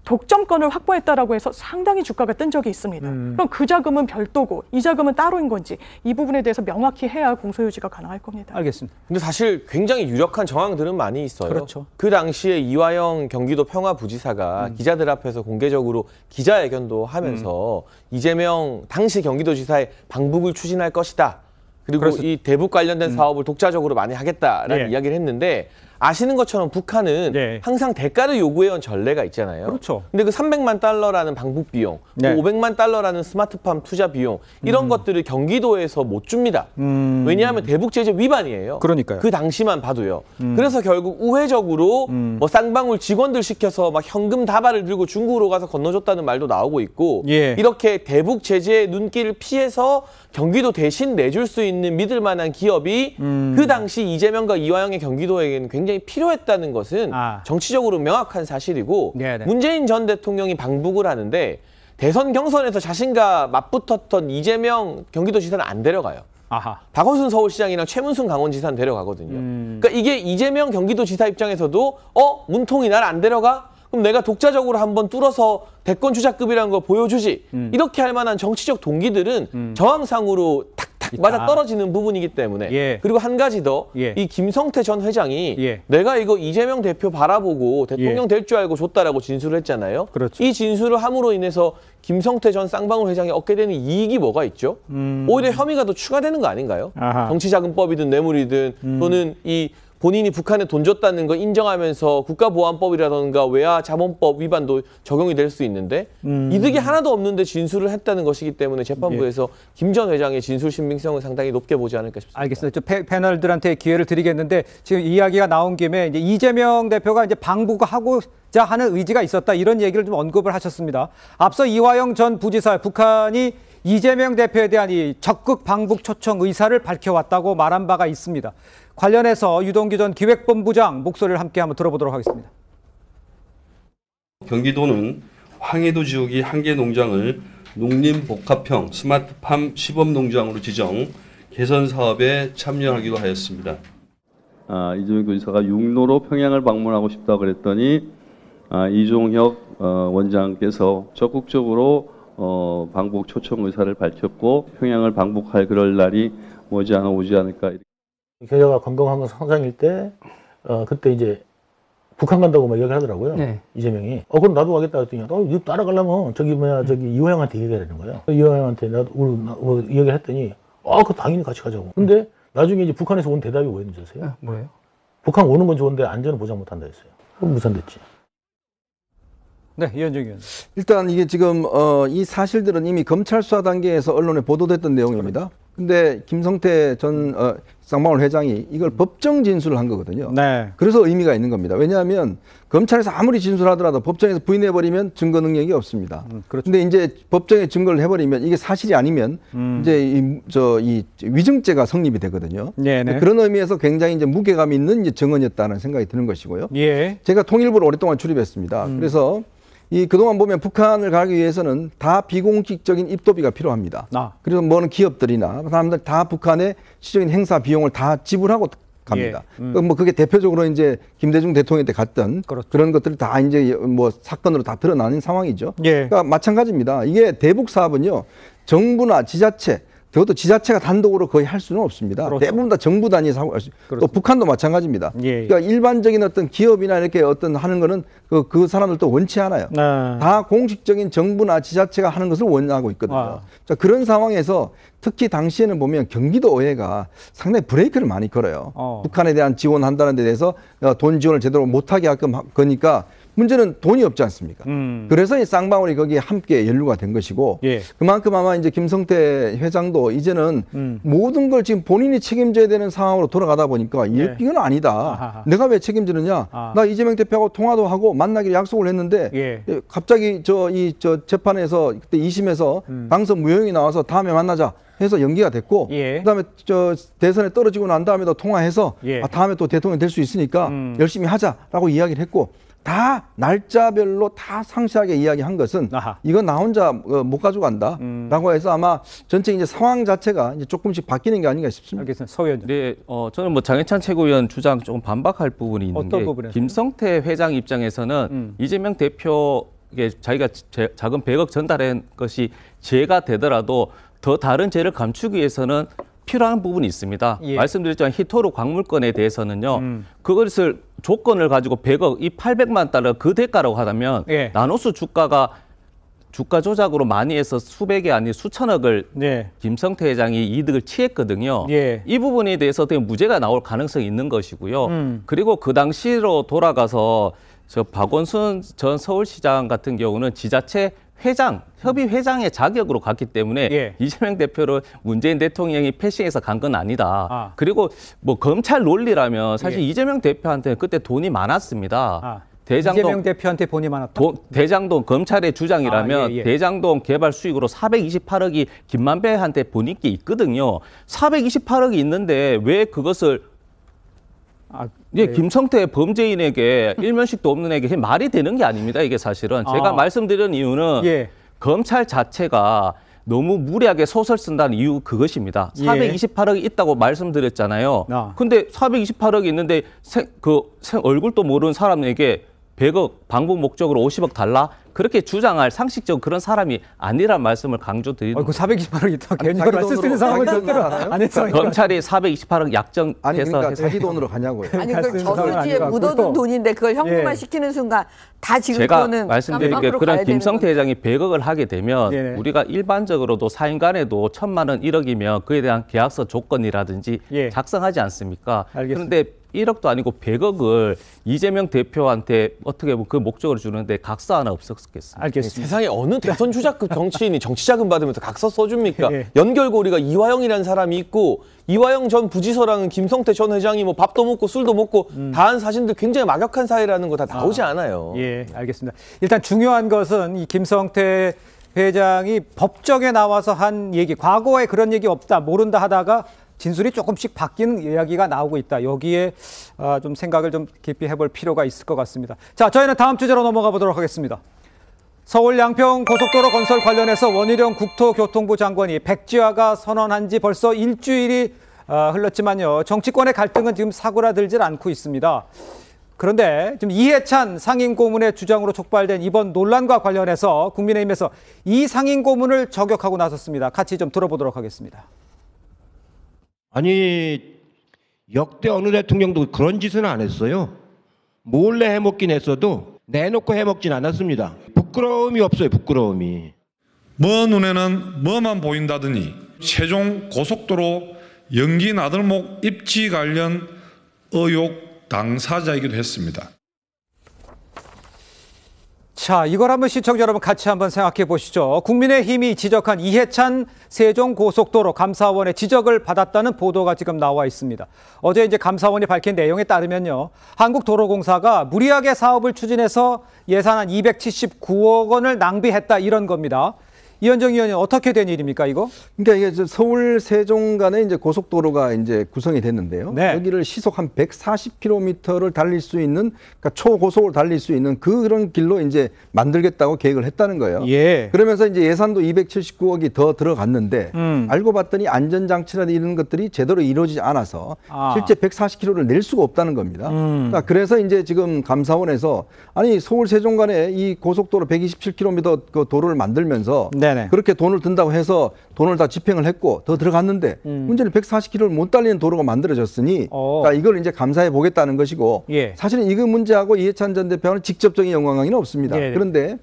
독점권을 확보했다라고 해서 상당히 주가가 뜬 적이 있습니다. 그럼 그 자금은 별도고 이 자금은 따로인 건지 이 부분에 대해서 명확히 해야 공소유지가 가능할 겁니다. 알겠습니다. 근데 사실 굉장히 유력한 정황들은 많이 있어요. 그렇죠. 그 당시에 이화영 경기도 평화부지사가 기자들 앞에서 공개적으로 기자회견도 하면서 이재명 당시 경기도지사의 방북을 추진할 것이다. 그리고 이 대북 관련된 사업을 독자적으로 많이 하겠다라는 이야기를 했는데 아시는 것처럼 북한은 네. 항상 대가를 요구해온 전례가 있잖아요. 그렇죠. 근데 그 300만 달러라는 방북 비용, 네. 500만 달러라는 스마트팜 투자 비용 이런 것들을 경기도에서 못 줍니다. 왜냐하면 대북 제재 위반이에요. 그러니까요. 그 당시만 봐도요. 그래서 결국 우회적으로 뭐 쌍방울 직원들 시켜서 막 현금 다발을 들고 중국으로 가서 건너줬다는 말도 나오고 있고 예. 이렇게 대북 제재의 눈길을 피해서 경기도 대신 내줄 수 있는 믿을 만한 기업이 그 당시 이재명과 이화영의 경기도에게는 굉장히 필요했다는 것은 정치적으로 명확한 사실이고 네네. 문재인 전 대통령이 방북을 하는데 대선 경선에서 자신과 맞붙었던 이재명 경기도지사는 안 데려가요. 아하. 박원순 서울시장이랑 최문순 강원지사는 데려가거든요. 그러니까 이게 이재명 경기도지사 입장에서도 문통이 날 안 데려가? 그럼 내가 독자적으로 한번 뚫어서 대권 주자급이라는 걸 보여주지. 이렇게 할 만한 정치적 동기들은 정황상으로 탁탁 맞아 떨어지는 부분이기 때문에. 예. 그리고 한 가지 더, 예. 이 김성태 전 회장이 예. 내가 이거 이재명 대표 바라보고 대통령 될 줄 알고 줬다라고 진술을 했잖아요. 그렇죠. 이 진술을 함으로 인해서 김성태 전 쌍방울 회장이 얻게 되는 이익이 뭐가 있죠? 오히려 혐의가 더 추가되는 거 아닌가요? 아하. 정치자금법이든 뇌물이든 또는 이 본인이 북한에 돈 줬다는 거 인정하면서 국가보안법이라든가 외화자본법 위반도 적용이 될 수 있는데 이득이 하나도 없는데 진술을 했다는 것이기 때문에 재판부에서 김 전 회장의 진술 신빙성을 상당히 높게 보지 않을까 싶습니다. 알겠습니다. 패널들한테 기회를 드리겠는데 지금 이야기가 나온 김에 이제 이재명 대표가 이제 방북하고자 하는 의지가 있었다 이런 얘기를 좀 언급을 하셨습니다. 앞서 이화영 전 부지사 북한이 이재명 대표에 대한 이 적극 방북 초청 의사를 밝혀왔다고 말한 바가 있습니다. 관련해서 유동규 전 기획본부장 목소리를 함께 한번 들어보도록 하겠습니다. 경기도는 황해도 지역이 한 개 농장을 농림복합형 스마트팜 시범농장으로 지정 개선 사업에 참여하기로 하였습니다. 이재명 교지사가 육로로 평양을 방문하고 싶다고 그랬더니 이종혁 원장께서 적극적으로 방북 초청 의사를 밝혔고 평양을 방북할 그럴 날이 머지않아 오지 않을까. 계좌가 건강한 건 상상일 때 그때 이제 북한 간다고 막 얘기를 하더라고요. 네. 이재명이. 그럼 나도 가겠다 했더니 너 따라가려면 저기 이화영한테 얘기해야 되는 거예요. 이화영한테 나도 얘기를 했더니 그 당연히 같이 가자고. 근데 나중에 이제 북한에서 온 대답이 뭐였는지 아세요? 뭐예요? 북한 오는 건 좋은데 안전은 보장 못한다 했어요. 그럼 무산됐지. 네, 이현정 의원. 일단 이게 지금 이 사실들은 이미 검찰 수사 단계에서 언론에 보도됐던 내용입니다. 근데 김성태 전 쌍방울 회장이 이걸 법정 진술을 한 거거든요. 네. 그래서 의미가 있는 겁니다. 왜냐하면 검찰에서 아무리 진술하더라도 법정에서 부인해버리면 증거 능력이 없습니다. 그렇죠. 근데 이제 법정에 증거를 해버리면 이게 사실이 아니면 이제 이 위증죄가 성립이 되거든요. 네네. 그런 의미에서 굉장히 이제 무게감 있는 이제 증언이었다는 생각이 드는 것이고요. 예. 제가 통일부를 오랫동안 출입했습니다. 그래서 이 그동안 보면 북한을 가기 위해서는 다 비공식적인 입도비가 필요합니다. 그래서 뭐는 기업들이나 사람들 다 북한의 시적인 행사 비용을 다 지불하고 갑니다. 예. 뭐 그게 대표적으로 이제 김대중 대통령 때 갔던 그런 것들이 다 이제 뭐 사건으로 다 드러나는 상황이죠. 예. 그러니까 마찬가지입니다. 이게 대북 사업은요, 정부나 지자체 그것도 지자체가 단독으로 거의 할 수는 없습니다. 그렇죠. 대부분 다 정부 단위 사고, 또 북한도 마찬가지입니다. 예. 그러니까 일반적인 어떤 기업이나 이렇게 어떤 하는 거는 그 사람들도 원치 않아요. 다 공식적인 정부나 지자체가 하는 것을 원하고 있거든요. 자, 그런 상황에서 특히 당시에는 보면 경기도의회가 상당히 브레이크를 많이 걸어요. 북한에 대한 지원한다는 데 대해서 돈 지원을 제대로 못하게 할 거니까 문제는 돈이 없지 않습니까? 그래서 이 쌍방울이 거기에 함께 연루가 된 것이고 예. 그만큼 아마 이제 김성태 회장도 이제는 모든 걸 지금 본인이 책임져야 되는 상황으로 돌아가다 보니까 이건 아니다. 아하하. 내가 왜 책임지느냐? 나 이재명 대표하고 통화도 하고 만나기로 약속을 했는데 예. 갑자기 저 재판에서 그때 2심에서 방송 무효형이 나와서 다음에 만나자. 해서 연기가 됐고 그다음에 저 대선에 떨어지고 난 다음에도 통화해서 다음에 또 대통령 될 수 있으니까 열심히 하자라고 이야기를 했고 다 날짜별로 다 상세하게 이야기한 것은 이건 나 혼자 못 가져간다라고 해서 아마 전체 이제 상황 자체가 이제 조금씩 바뀌는 게 아닌가 싶습니다. 알겠습니다. 서 의원님. 네, 저는 뭐 장해찬 최고위원 주장 조금 반박할 부분이 있는 어떤 게 부분에서? 김성태 회장 입장에서는 이재명 대표에게 자기가 자금 100억 전달한 것이 죄가 되더라도 더 다른 죄를 감추기 위해서는 필요한 부분이 있습니다. 예. 말씀드렸지만 히토르 광물건에 대해서는요. 그것을 조건을 가지고 100억, 이 800만 달러 그 대가라고 하다면 나노수 주가가 주가 조작으로 많이 해서 수백이 아닌 수천억을 네. 김성태 회장이 이득을 취했거든요. 예. 이 부분에 대해서 되게 무죄가 나올 가능성이 있는 것이고요. 그리고 그 당시로 돌아가서 저 박원순 전 서울시장 같은 경우는 지자체 회장, 협의회장의 자격으로 갔기 때문에 예. 이재명 대표를 문재인 대통령이 패싱해서 간 건 아니다. 그리고 뭐 검찰 논리라면 사실 예. 이재명 대표한테는 그때 돈이 많았습니다. 이재명 대표한테 돈이 많았다. 대장동 검찰의 주장이라면 예, 예. 대장동 개발 수익으로 428억이 김만배한테 보니까 있거든요. 428억이 있는데 왜 그것을 네. 김성태 범죄인에게 일면식도 없는 에게 말이 되는 게 아닙니다. 이게 사실은 제가 말씀드린 이유는 예. 검찰 자체가 너무 무리하게 소설 쓴다는 이유 그것입니다. 428억이 있다고 말씀드렸잖아요. 근데 428억이 있는데 얼굴도 모르는 사람에게 100억 방북 목적으로 50억 달라? 그렇게 주장할 상식적 그런 사람이 아니란 말씀을 강조드리는 그 428억 있다가 개인적으로 말씀 쓰는 사람은 절대로 안 했어요. 검찰이 428억 약정해서 아니 그러니까 자기 돈으로 가냐고요. 아니 그걸 저수지에 묻어둔 돈인데 그걸 현금화 시키는 순간 다 지금 제가 그거는 말씀드린 게 그런 김성태 회장이 100억을 하게 되면 네네. 우리가 일반적으로도 사인 간에도 1,000만 원 1억이면 그에 대한 계약서 조건이라든지 작성하지 않습니까? 알겠습니다. 그런데 1억도 아니고 100억을 이재명 대표한테 어떻게 보면 그 목적으로 주는데 각서 하나 없었겠습니까? 알겠습니다. 세상에 어느 대선 주자급 정치인이 정치자금 받으면서 각서 써줍니까? 연결고리가 이화영이라는 사람이 있고 이화영 전 부지사랑은 김성태 전 회장이 뭐 밥도 먹고 술도 먹고 다 한 사진들 굉장히 막역한 사이라는 거 다 나오지 않아요. 예, 알겠습니다. 일단 중요한 것은 이 김성태 회장이 법정에 나와서 한 얘기, 과거에 그런 얘기 없다, 모른다 하다가 진술이 조금씩 바뀌는 이야기가 나오고 있다. 여기에 좀 생각을 좀 깊이 해볼 필요가 있을 것 같습니다. 자, 저희는 다음 주제로 넘어가 보도록 하겠습니다. 서울 양평 고속도로 건설 관련해서 원희룡 국토교통부 장관이 백지화가 선언한 지 벌써 일주일이 흘렀지만요. 정치권의 갈등은 지금 사그라들질 않고 있습니다. 그런데 지금 이해찬 상임고문의 주장으로 촉발된 이번 논란과 관련해서 국민의힘에서 이 상임고문을 저격하고 나섰습니다. 같이 좀 들어보도록 하겠습니다. 아니 역대 어느 대통령도 그런 짓은 안 했어요. 몰래 해먹긴 했어도 내놓고 해먹진 않았습니다. 부끄러움이 없어요. 부끄러움이. 뭐 눈에는 뭐만 보인다더니 세종 고속도로 연기 나들목 입지 관련 의혹 당사자이기도 했습니다. 자, 이걸 한번 시청자 여러분 같이 한번 생각해 보시죠. 국민의힘이 지적한 이해찬 세종고속도로 감사원의 지적을 받았다는 보도가 지금 나와 있습니다. 어제 이제 감사원이 밝힌 내용에 따르면요. 한국도로공사가 무리하게 사업을 추진해서 예산안 279억 원을 낭비했다 이런 겁니다. 이현정 의원님 어떻게 된 일입니까 이거? 그러니까 이게 서울 세종 간에 이제 고속도로가 이제 구성이 됐는데요. 여기를 시속 한 140km를 달릴 수 있는, 그러니까 초고속을 달릴 수 있는 그런 길로 이제 만들겠다고 계획을 했다는 거예요. 그러면서 이제 예산도 279억이 더 들어갔는데 알고 봤더니 안전장치나 이런 것들이 제대로 이루어지지 않아서 실제 140km를 낼 수가 없다는 겁니다. 그러니까 그래서 이제 지금 감사원에서 아니 서울 세종 간에 이 고속도로 127km 그 도로를 만들면서 그렇게 돈을 든다고 해서 돈을 다 집행을 했고 더 들어갔는데 문제는 140km를 못 달리는 도로가 만들어졌으니 그러니까 이걸 이제 감사해 보겠다는 것이고 사실은 이거 문제하고 이해찬 전 대표는 직접적인 연관관계는 없습니다. 그런데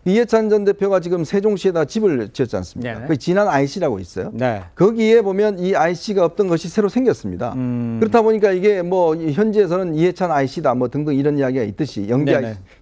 이해찬 전 대표가 지금 세종시에다 집을 지었지 않습니까? 그 진안 IC라고 있어요. 거기에 보면 이 IC가 없던 것이 새로 생겼습니다. 그렇다 보니까 이게 뭐 현지에서는 이해찬 IC다 뭐 등등 이런 이야기가 있듯이 연기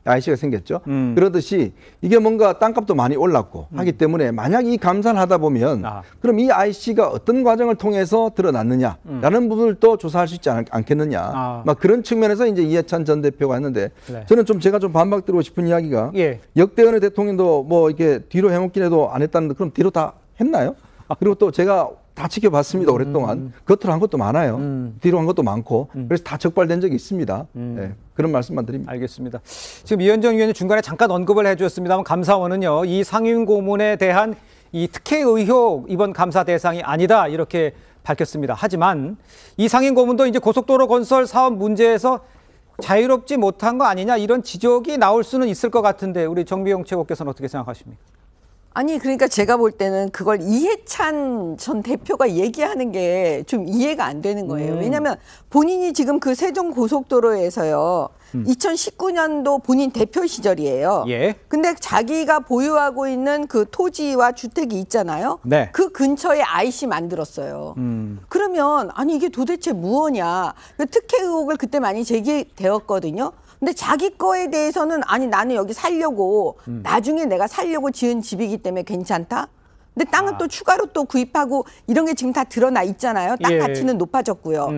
IC가 생겼죠. 그러듯이 이게 뭔가 땅값도 많이 올랐고 하기 때문에 만약 이 감사를 하다 보면 그럼 이 IC가 어떤 과정을 통해서 드러났느냐라는 부분을 또 조사할 수 있지 않겠느냐. 막 그런 측면에서 이제 이해찬 전 대표가 했는데 저는 좀 제가 좀 반박드리고 싶은 이야기가 역대 어느 대통령도 뭐 이렇게 뒤로 해먹긴 해도 안 했다는데 그럼 뒤로 다 했나요? 그리고 또 제가 다 지켜봤습니다. 오랫동안. 겉으로 한 것도 많아요. 뒤로 한 것도 많고. 그래서 다 적발된 적이 있습니다. 그런 말씀만 드립니다. 알겠습니다. 지금 이현정 의원이 중간에 잠깐 언급을 해주셨습니다만 감사원은요. 이 상임고문에 대한 이 특혜 의혹 이번 감사 대상이 아니다 이렇게 밝혔습니다. 하지만 이 상임고문도 이제 고속도로 건설 사업 문제에서 자유롭지 못한 거 아니냐 이런 지적이 나올 수는 있을 것 같은데 우리 정비용 최고께서는 어떻게 생각하십니까? 아니 그러니까 제가 볼 때는 그걸 이해찬 전 대표가 얘기하는 게 좀 이해가 안 되는 거예요. 왜냐하면 본인이 지금 그 세종고속도로에서요. 2019년도 본인 대표 시절이에요. 예. 근데 자기가 보유하고 있는 그 토지와 주택이 있잖아요. 네. 그 근처에 IC 만들었어요. 그러면 아니 이게 도대체 무엇냐. 특혜 의혹을 그때 많이 제기되었거든요. 근데 자기 거에 대해서는 아니 나는 여기 살려고 나중에 내가 살려고 지은 집이기 때문에 괜찮다. 근데 땅은 또 추가로 또 구입하고 이런 게 지금 다 드러나 있잖아요. 땅 예. 가치는 높아졌고요.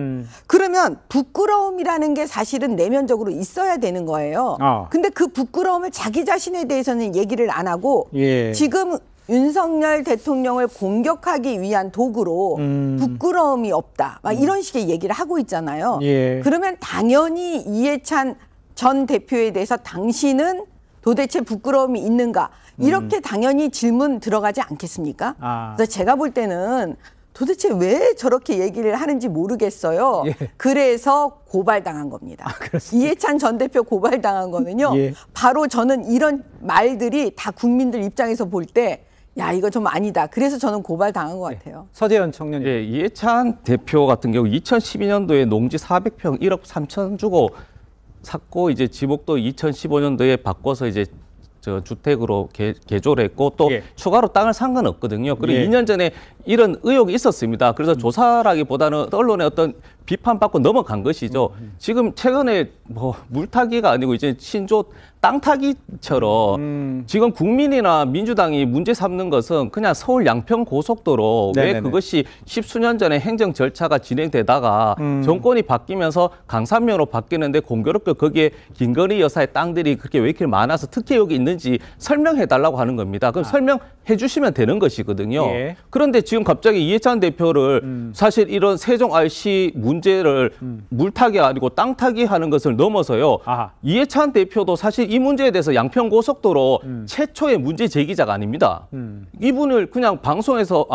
그러면 부끄러움이라는 게 사실은 내면적으로 있어야 되는 거예요. 근데 그 부끄러움을 자기 자신에 대해서는 얘기를 안 하고 예. 지금 윤석열 대통령을 공격하기 위한 도구로 부끄러움이 없다. 막 이런 식의 얘기를 하고 있잖아요. 예. 그러면 당연히 이해찬 전 대표에 대해서 당신은 도대체 부끄러움이 있는가? 이렇게 당연히 질문 들어가지 않겠습니까? 그래서 제가 볼 때는 도대체 왜 저렇게 얘기를 하는지 모르겠어요. 예. 그래서 고발당한 겁니다. 이해찬 전 대표 고발당한 거는요. 예. 바로 저는 이런 말들이 다 국민들 입장에서 볼 때 야 이거 좀 아니다. 그래서 저는 고발당한 것 같아요. 서재현 청년님. 예, 이해찬 대표 같은 경우 2012년도에 농지 400평 1억 3천 주고 샀고 이제 지목도 2015년도에 바꿔서 이제 저 주택으로 개조를 했고 또 예. 추가로 땅을 산 건 없거든요. 그리고 예. 2년 전에 이런 의혹이 있었습니다. 그래서 조사라기보다는 언론의 어떤 비판받고 넘어간 것이죠. 지금 최근에 뭐 물타기가 아니고 이제 신조 땅타기처럼 지금 국민이나 민주당이 문제 삼는 것은 그냥 서울 양평 고속도로 왜 네네네. 그것이 십수년 전에 행정 절차가 진행되다가 정권이 바뀌면서 강산면으로 바뀌는데 공교롭게 거기에 김건희 여사의 땅들이 그렇게 왜 이렇게 많아서 특혜 여기 있는지 설명해 달라고 하는 겁니다. 그럼 설명해 주시면 되는 것이거든요. 예. 그런데 지금 갑자기 이해찬 대표를 사실 이런 세종 RC 문제를 물타기 아니고 땅타기 하는 것을 넘어서요. 이해찬 대표도 사실 이 문제에 대해서 양평 고속도로 최초의 문제 제기자가 아닙니다. 이분을 그냥 방송에서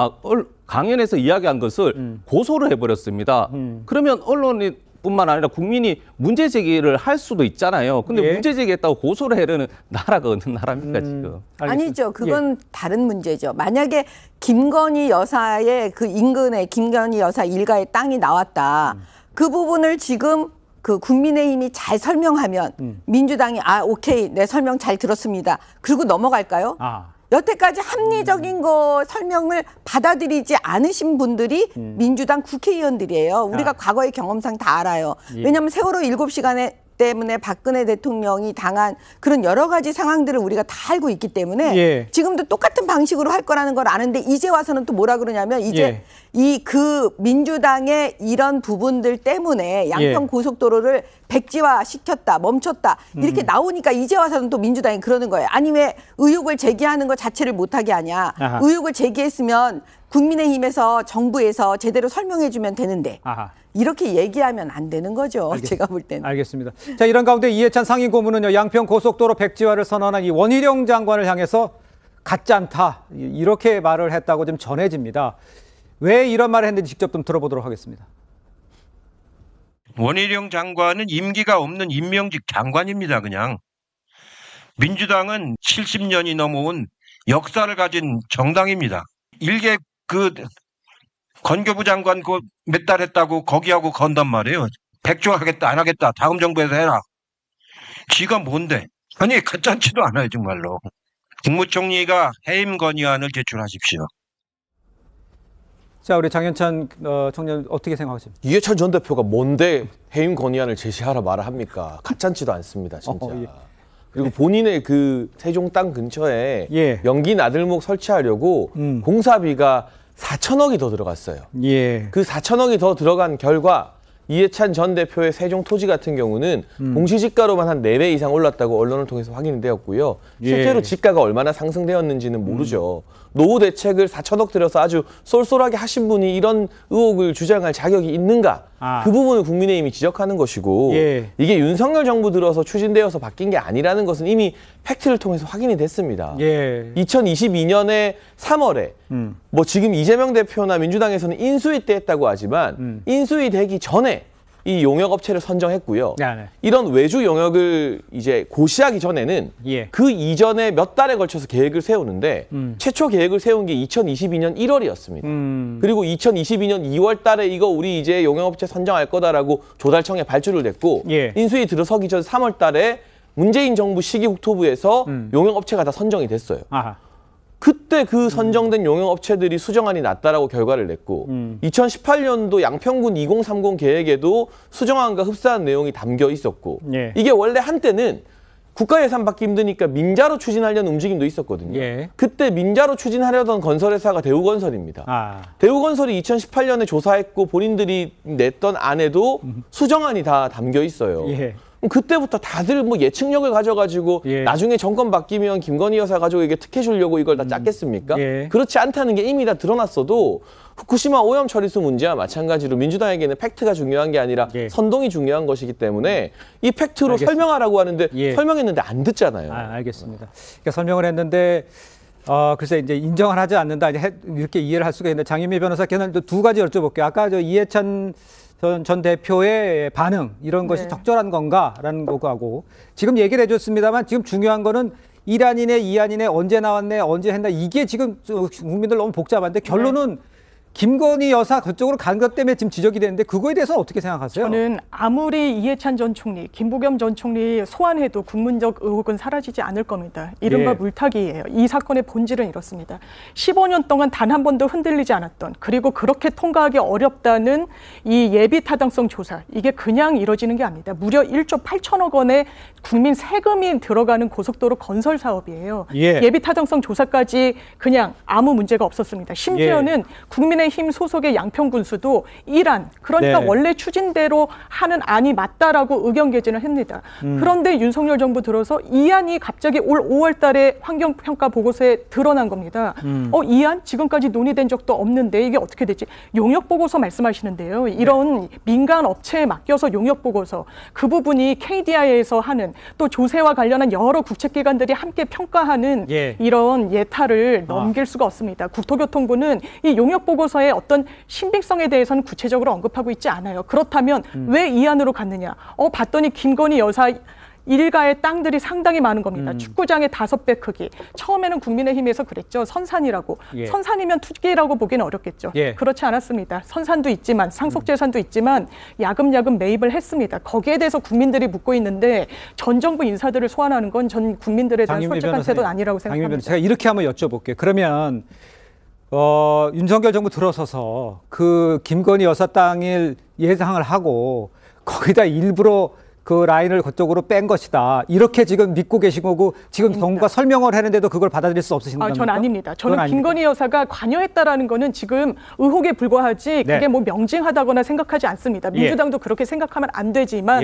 강연에서 이야기한 것을 고소를 해버렸습니다. 그러면 언론이 뿐만 아니라 국민이 문제 제기를 할 수도 있잖아요. 근데 예. 문제 제기했다고 고소를 해려는 나라가 어느 나라입니까 지금? 아니죠. 그건 다른 문제죠. 만약에 김건희 여사의 그 인근에 김건희 여사 일가의 땅이 나왔다. 그 부분을 지금 그 국민의힘이 잘 설명하면 민주당이 오케이 내 설명 잘 들었습니다. 그리고 넘어갈까요? 여태까지 합리적인 거 설명을 받아들이지 않으신 분들이 민주당 국회의원들이에요. 우리가 과거의 경험상 다 알아요. 예. 왜냐하면 세월호 7시간에 때문에 박근혜 대통령이 당한 그런 여러 가지 상황들을 우리가 다 알고 있기 때문에 예. 지금도 똑같은 방식으로 할 거라는 걸 아는데 이제 와서는 또 뭐라 그러냐면 이제 이 그 민주당의 이런 부분들 때문에 양평 고속도로를 백지화 시켰다, 멈췄다 이렇게 나오니까 이제 와서는 또 민주당이 그러는 거예요. 아니 왜 의혹을 제기하는 것 자체를 못하게 하냐. 의혹을 제기했으면 국민의힘에서 정부에서 제대로 설명해 주면 되는데 이렇게 얘기하면 안 되는 거죠. 제가 볼 때는. 알겠습니다. 자, 이런 가운데 이해찬 상임고문은요. 양평 고속도로 백지화를 선언한 이 원희룡 장관을 향해서 같지 않다. 이렇게 말을 했다고 좀 전해집니다. 왜 이런 말을 했는지 직접 좀 들어보도록 하겠습니다. 원희룡 장관은 임기가 없는 임명직 장관입니다. 그냥. 민주당은 70년이 넘어온 역사를 가진 정당입니다. 일개 그 건교부 장관 그 몇 달 했다고 거기하고 건단 말이에요. 백조하겠다 안 하겠다 다음 정부에서 해라. 지가 뭔데? 아니 가짜치도 않아요 정말로. 국무총리가 해임 건의안을 제출하십시오. 자, 우리 장현찬 청년 어떻게 생각하십니까? 이해찬 전 대표가 뭔데 해임 건의안을 제시하라 말을 합니까? 가짜치도 않습니다, 진짜. 그리고 본인의 그 세종 땅 근처에 연기 나들목 설치하려고 공사비가 4천억이 더 들어갔어요. 그 4천억이 더 들어간 결과 이해찬 전 대표의 세종 토지 같은 경우는 공시지가로만 한 4배 이상 올랐다고 언론을 통해서 확인이 되었고요. 실제로 지가가 얼마나 상승되었는지는 모르죠. 노후 대책을 4천억 들여서 아주 쏠쏠하게 하신 분이 이런 의혹을 주장할 자격이 있는가? 그 부분을 국민의힘이 지적하는 것이고 이게 윤석열 정부 들어서 추진되어서 바뀐 게 아니라는 것은 이미 팩트를 통해서 확인이 됐습니다. 2022년에 3월에 뭐 지금 이재명 대표나 민주당에서는 인수위 때 했다고 하지만 인수위 되기 전에 이 용역 업체를 선정했고요. 네. 이런 외주 용역을 이제 고시하기 전에는 그 이전에 몇 달에 걸쳐서 계획을 세우는데 최초 계획을 세운 게 2022년 1월이었습니다. 그리고 2022년 2월 달에 이거 우리 이제 용역업체 선정할 거다라고 조달청에 발주를 냈고 인수위 들어서기 전 3월 달에 문재인 정부 시기 국토부에서 용역업체가 다 선정이 됐어요. 아하. 그때 그 선정된 용역업체들이 수정안이 났다라고 결과를 냈고 2018년도 양평군 2030 계획에도 수정안과 흡사한 내용이 담겨 있었고 이게 원래 한때는 국가 예산 받기 힘드니까 민자로 추진하려는 움직임도 있었거든요. 그때 민자로 추진하려던 건설회사가 대우건설입니다. 대우건설이 2018년에 조사했고 본인들이 냈던 안에도 수정안이 다 담겨 있어요. 그때부터 다들 뭐 예측력을 가져가지고 나중에 정권 바뀌면 김건희 여사 가지고 이게 특혜 주려고 이걸 다 짰겠습니까? 그렇지 않다는 게 이미 다 드러났어도 후쿠시마 오염 처리수 문제와 마찬가지로 민주당에게는 팩트가 중요한 게 아니라 선동이 중요한 것이기 때문에 이 팩트로 설명하라고 하는데 설명했는데 안 듣잖아요. 알겠습니다. 그러니까 설명을 했는데 글쎄 이제 인정을 하지 않는다 이렇게 이해를 할 수가 있는데 장윤미 변호사께는 두 가지 여쭤볼게요. 아까 이해찬 전 대표의 반응 이런 것이 적절한 건가라는 거하고 지금 얘기를 해줬습니다만 지금 중요한 거는 1안이네 2안이네 언제 나왔네 언제 했나 이게 지금 국민들 너무 복잡한데 결론은 김건희 여사 그쪽으로 간 것 때문에 지금 지적이 되는데 그거에 대해서는 어떻게 생각하세요? 저는 아무리 이해찬 전 총리, 김부겸 전 총리 소환해도 국문적 의혹은 사라지지 않을 겁니다. 이른바 물타기예요. 이 사건의 본질은 이렇습니다. 15년 동안 단 한 번도 흔들리지 않았던 그리고 그렇게 통과하기 어렵다는 이 예비 타당성 조사 이게 그냥 이뤄지는 게 아닙니다. 무려 1조 8천억 원의 국민 세금이 들어가는 고속도로 건설 사업이에요. 예비 타당성 조사까지 그냥 아무 문제가 없었습니다. 심지어는 국민의힘 소속의 양평군수도 1안 그러니까 원래 추진대로 하는 안이 맞다라고 의견 개진을 합니다. 그런데 윤석열 정부 들어서 2안이 갑자기 올 5월 달에 환경평가 보고서에 드러난 겁니다. 2안 지금까지 논의된 적도 없는데 이게 어떻게 되지? 용역보고서 말씀하시는데요. 이런 민간 업체에 맡겨서 용역보고서 그 부분이 KDI에서 하는 또 조세와 관련한 여러 국책기관들이 함께 평가하는 이런 예타를 넘길 수가 없습니다. 국토교통부는 이 용역보고서의 어떤 신빙성에 대해서는 구체적으로 언급하고 있지 않아요. 그렇다면 왜 이 안으로 갔느냐? 봤더니 김건희 여사 일가의 땅들이 상당히 많은 겁니다. 축구장의 5배 크기. 처음에는 국민의힘에서 그랬죠. 선산이라고. 선산이면 투기라고 보기는 어렵겠죠. 그렇지 않았습니다. 선산도 있지만 상속재산도 있지만 야금야금 매입을 했습니다. 거기에 대해서 국민들이 묻고 있는데 전 정부 인사들을 소환하는 건 전 국민들에 대한 솔직한 태도는 아니라고 생각합니다. 제가 이렇게 한번 여쭤볼게요. 그러면 윤석열 정부 들어서서 그 김건희 여사 땅을 예상을 하고 거기다 일부러 그 라인을 그쪽으로 뺀 것이다. 이렇게 지금 믿고 계신 거고 지금 정부가 설명을 했는데도 그걸 받아들일 수 없으신 겁니까? 전 아닙니다. 저는 김건희 여사가 관여했다라는 거는 지금 의혹에 불과하지 그게 뭐 명징하다거나 생각하지 않습니다. 민주당도 그렇게 생각하면 안 되지만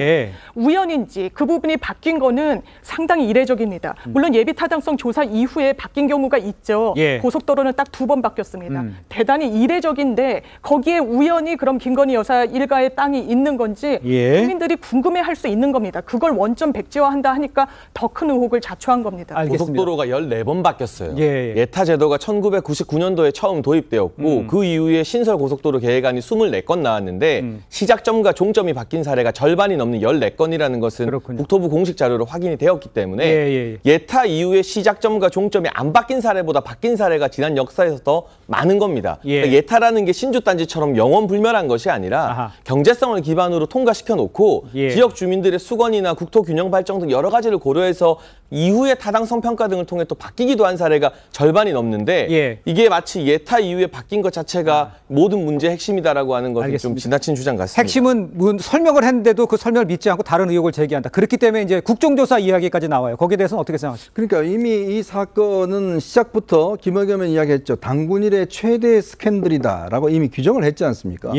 우연인지 그 부분이 바뀐 거는 상당히 이례적입니다. 물론 예비 타당성 조사 이후에 바뀐 경우가 있죠. 고속도로는 딱 2번 바뀌었습니다. 대단히 이례적인데 거기에 우연히 그럼 김건희 여사 일가의 땅이 있는 건지 국민들이 궁금해할 수 있는 겁니다. 그걸 원점 백지화한다 하니까 더 큰 의혹을 자초한 겁니다. 고속도로가 14번 바뀌었어요. 예타 제도가 1999년도에 처음 도입되었고 그 이후에 신설 고속도로 계획안이 24건 나왔는데 시작점과 종점이 바뀐 사례가 절반이 넘는 14건이라는 것은 국토부 공식 자료로 확인이 되었기 때문에 예타 이후에 시작점과 종점이 안 바뀐 사례보다 바뀐 사례가 지난 역사에서 더 많은 겁니다. 그러니까 예타라는 게 신주단지처럼 영원불멸한 것이 아니라 경제성을 기반으로 통과시켜 놓고 지역 주민들의 수건이나 국토균형 발전 등 여러 가지를 고려해서 이후에 타당성 평가 등을 통해 또 바뀌기도 한 사례가 절반이 넘는데 이게 마치 예타 이후에 바뀐 것 자체가 모든 문제의 핵심이다라고 하는 것은 좀 지나친 주장 같습니다. 핵심은 설명을 했는데도 그 설명을 믿지 않고 다른 의혹을 제기한다. 그렇기 때문에 이제 국정조사 이야기까지 나와요. 거기에 대해서는 어떻게 생각하십니까? 그러니까 이미 이 사건은 시작부터 김의겸은 이야기했죠. 당군 이래 최대 스캔들이다라고 이미 규정을 했지 않습니까?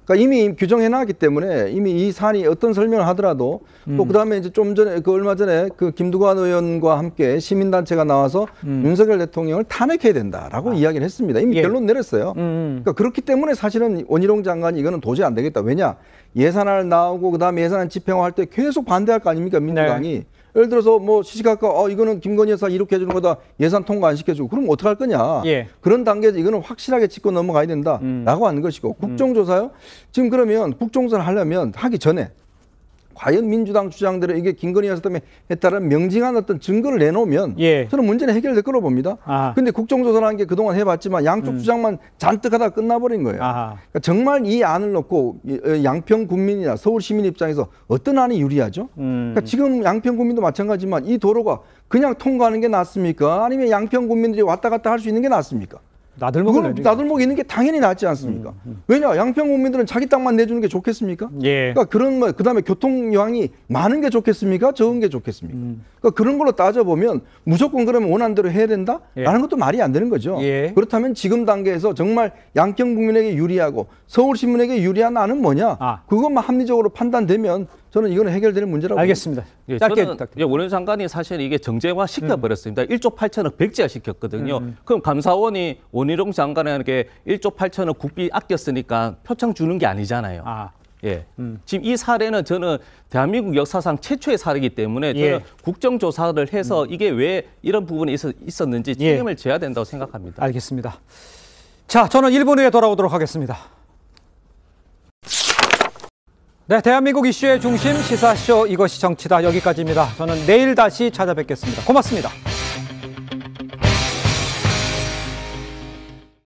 그러니까 이미 규정해놨기 때문에 이미 이 사안이 어떤 설명을 하더라도 또 그다음에 이제 좀 전에 얼마 전에 그 김두관 의원과 함께 시민단체가 나와서 윤석열 대통령을 탄핵해야 된다라고 이야기를 했습니다. 이미 결론 내렸어요. 그러니까 그렇기 때문에 사실은 원희룡 장관이 이거는 도저히 안 되겠다. 왜냐 예산안 나오고 그다음에 예산안 집행할 때 계속 반대할 거 아닙니까 민주당이. 예를 들어서 뭐 시시각각 이거는 김건희 여사 이렇게 해주는 거다 예산 통과 안 시켜주고 그럼 어떡할 거냐. 예. 그런 단계에서 이거는 확실하게 짚고 넘어가야 된다라고 하는 것이고 국정조사요. 지금 그러면 국정조사를 하려면 하기 전에 과연 민주당 주장대로 이게 김건희 여사 때문에 했다는 명징한 어떤 증거를 내놓으면 저는 문제는 해결될 거로 봅니다. 근데 국정조사라는 게 그동안 해봤지만 양쪽 주장만 잔뜩 하다가 끝나버린 거예요. 그러니까 정말 이 안을 놓고 양평 국민이나 서울 시민 입장에서 어떤 안이 유리하죠? 그러니까 지금 양평 국민도 마찬가지지만 이 도로가 그냥 통과하는 게 낫습니까? 아니면 양평 국민들이 왔다 갔다 할 수 있는 게 낫습니까? 나들목이 있는 게 당연히 낫지 않습니까? 왜냐? 양평 국민들은 자기 땅만 내주는 게 좋겠습니까? 그러니까 그런 그다음에 교통 여항이 많은 게 좋겠습니까? 적은 게 좋겠습니까? 그러니까 그런 걸로 따져보면 무조건 그러면 원한대로 해야 된다라는 것도 말이 안 되는 거죠. 그렇다면 지금 단계에서 정말 양평 국민에게 유리하고 서울 시민에게 유리한 안은 뭐냐? 그것만 합리적으로 판단되면 저는 이거는 해결되는 문제라고 알겠습니다. 예, 저는 원효 장관이 사실 이게 정쟁화 시켜버렸습니다. 1조 8천억 백지화 시켰거든요. 그럼 감사원이 원희룡 장관에게 1조 8천억 국비 아꼈으니까 표창 주는 게 아니잖아요. 예. 지금 이 사례는 저는 대한민국 역사상 최초의 사례이기 때문에 저는 국정조사를 해서 이게 왜 이런 부분이 있었는지 책임을 져야 된다고 생각합니다. 알겠습니다. 자, 저는 1분 후에 돌아오도록 하겠습니다. 네, 대한민국 이슈의 중심 시사쇼 이것이 정치다 여기까지입니다. 저는 내일 다시 찾아뵙겠습니다. 고맙습니다.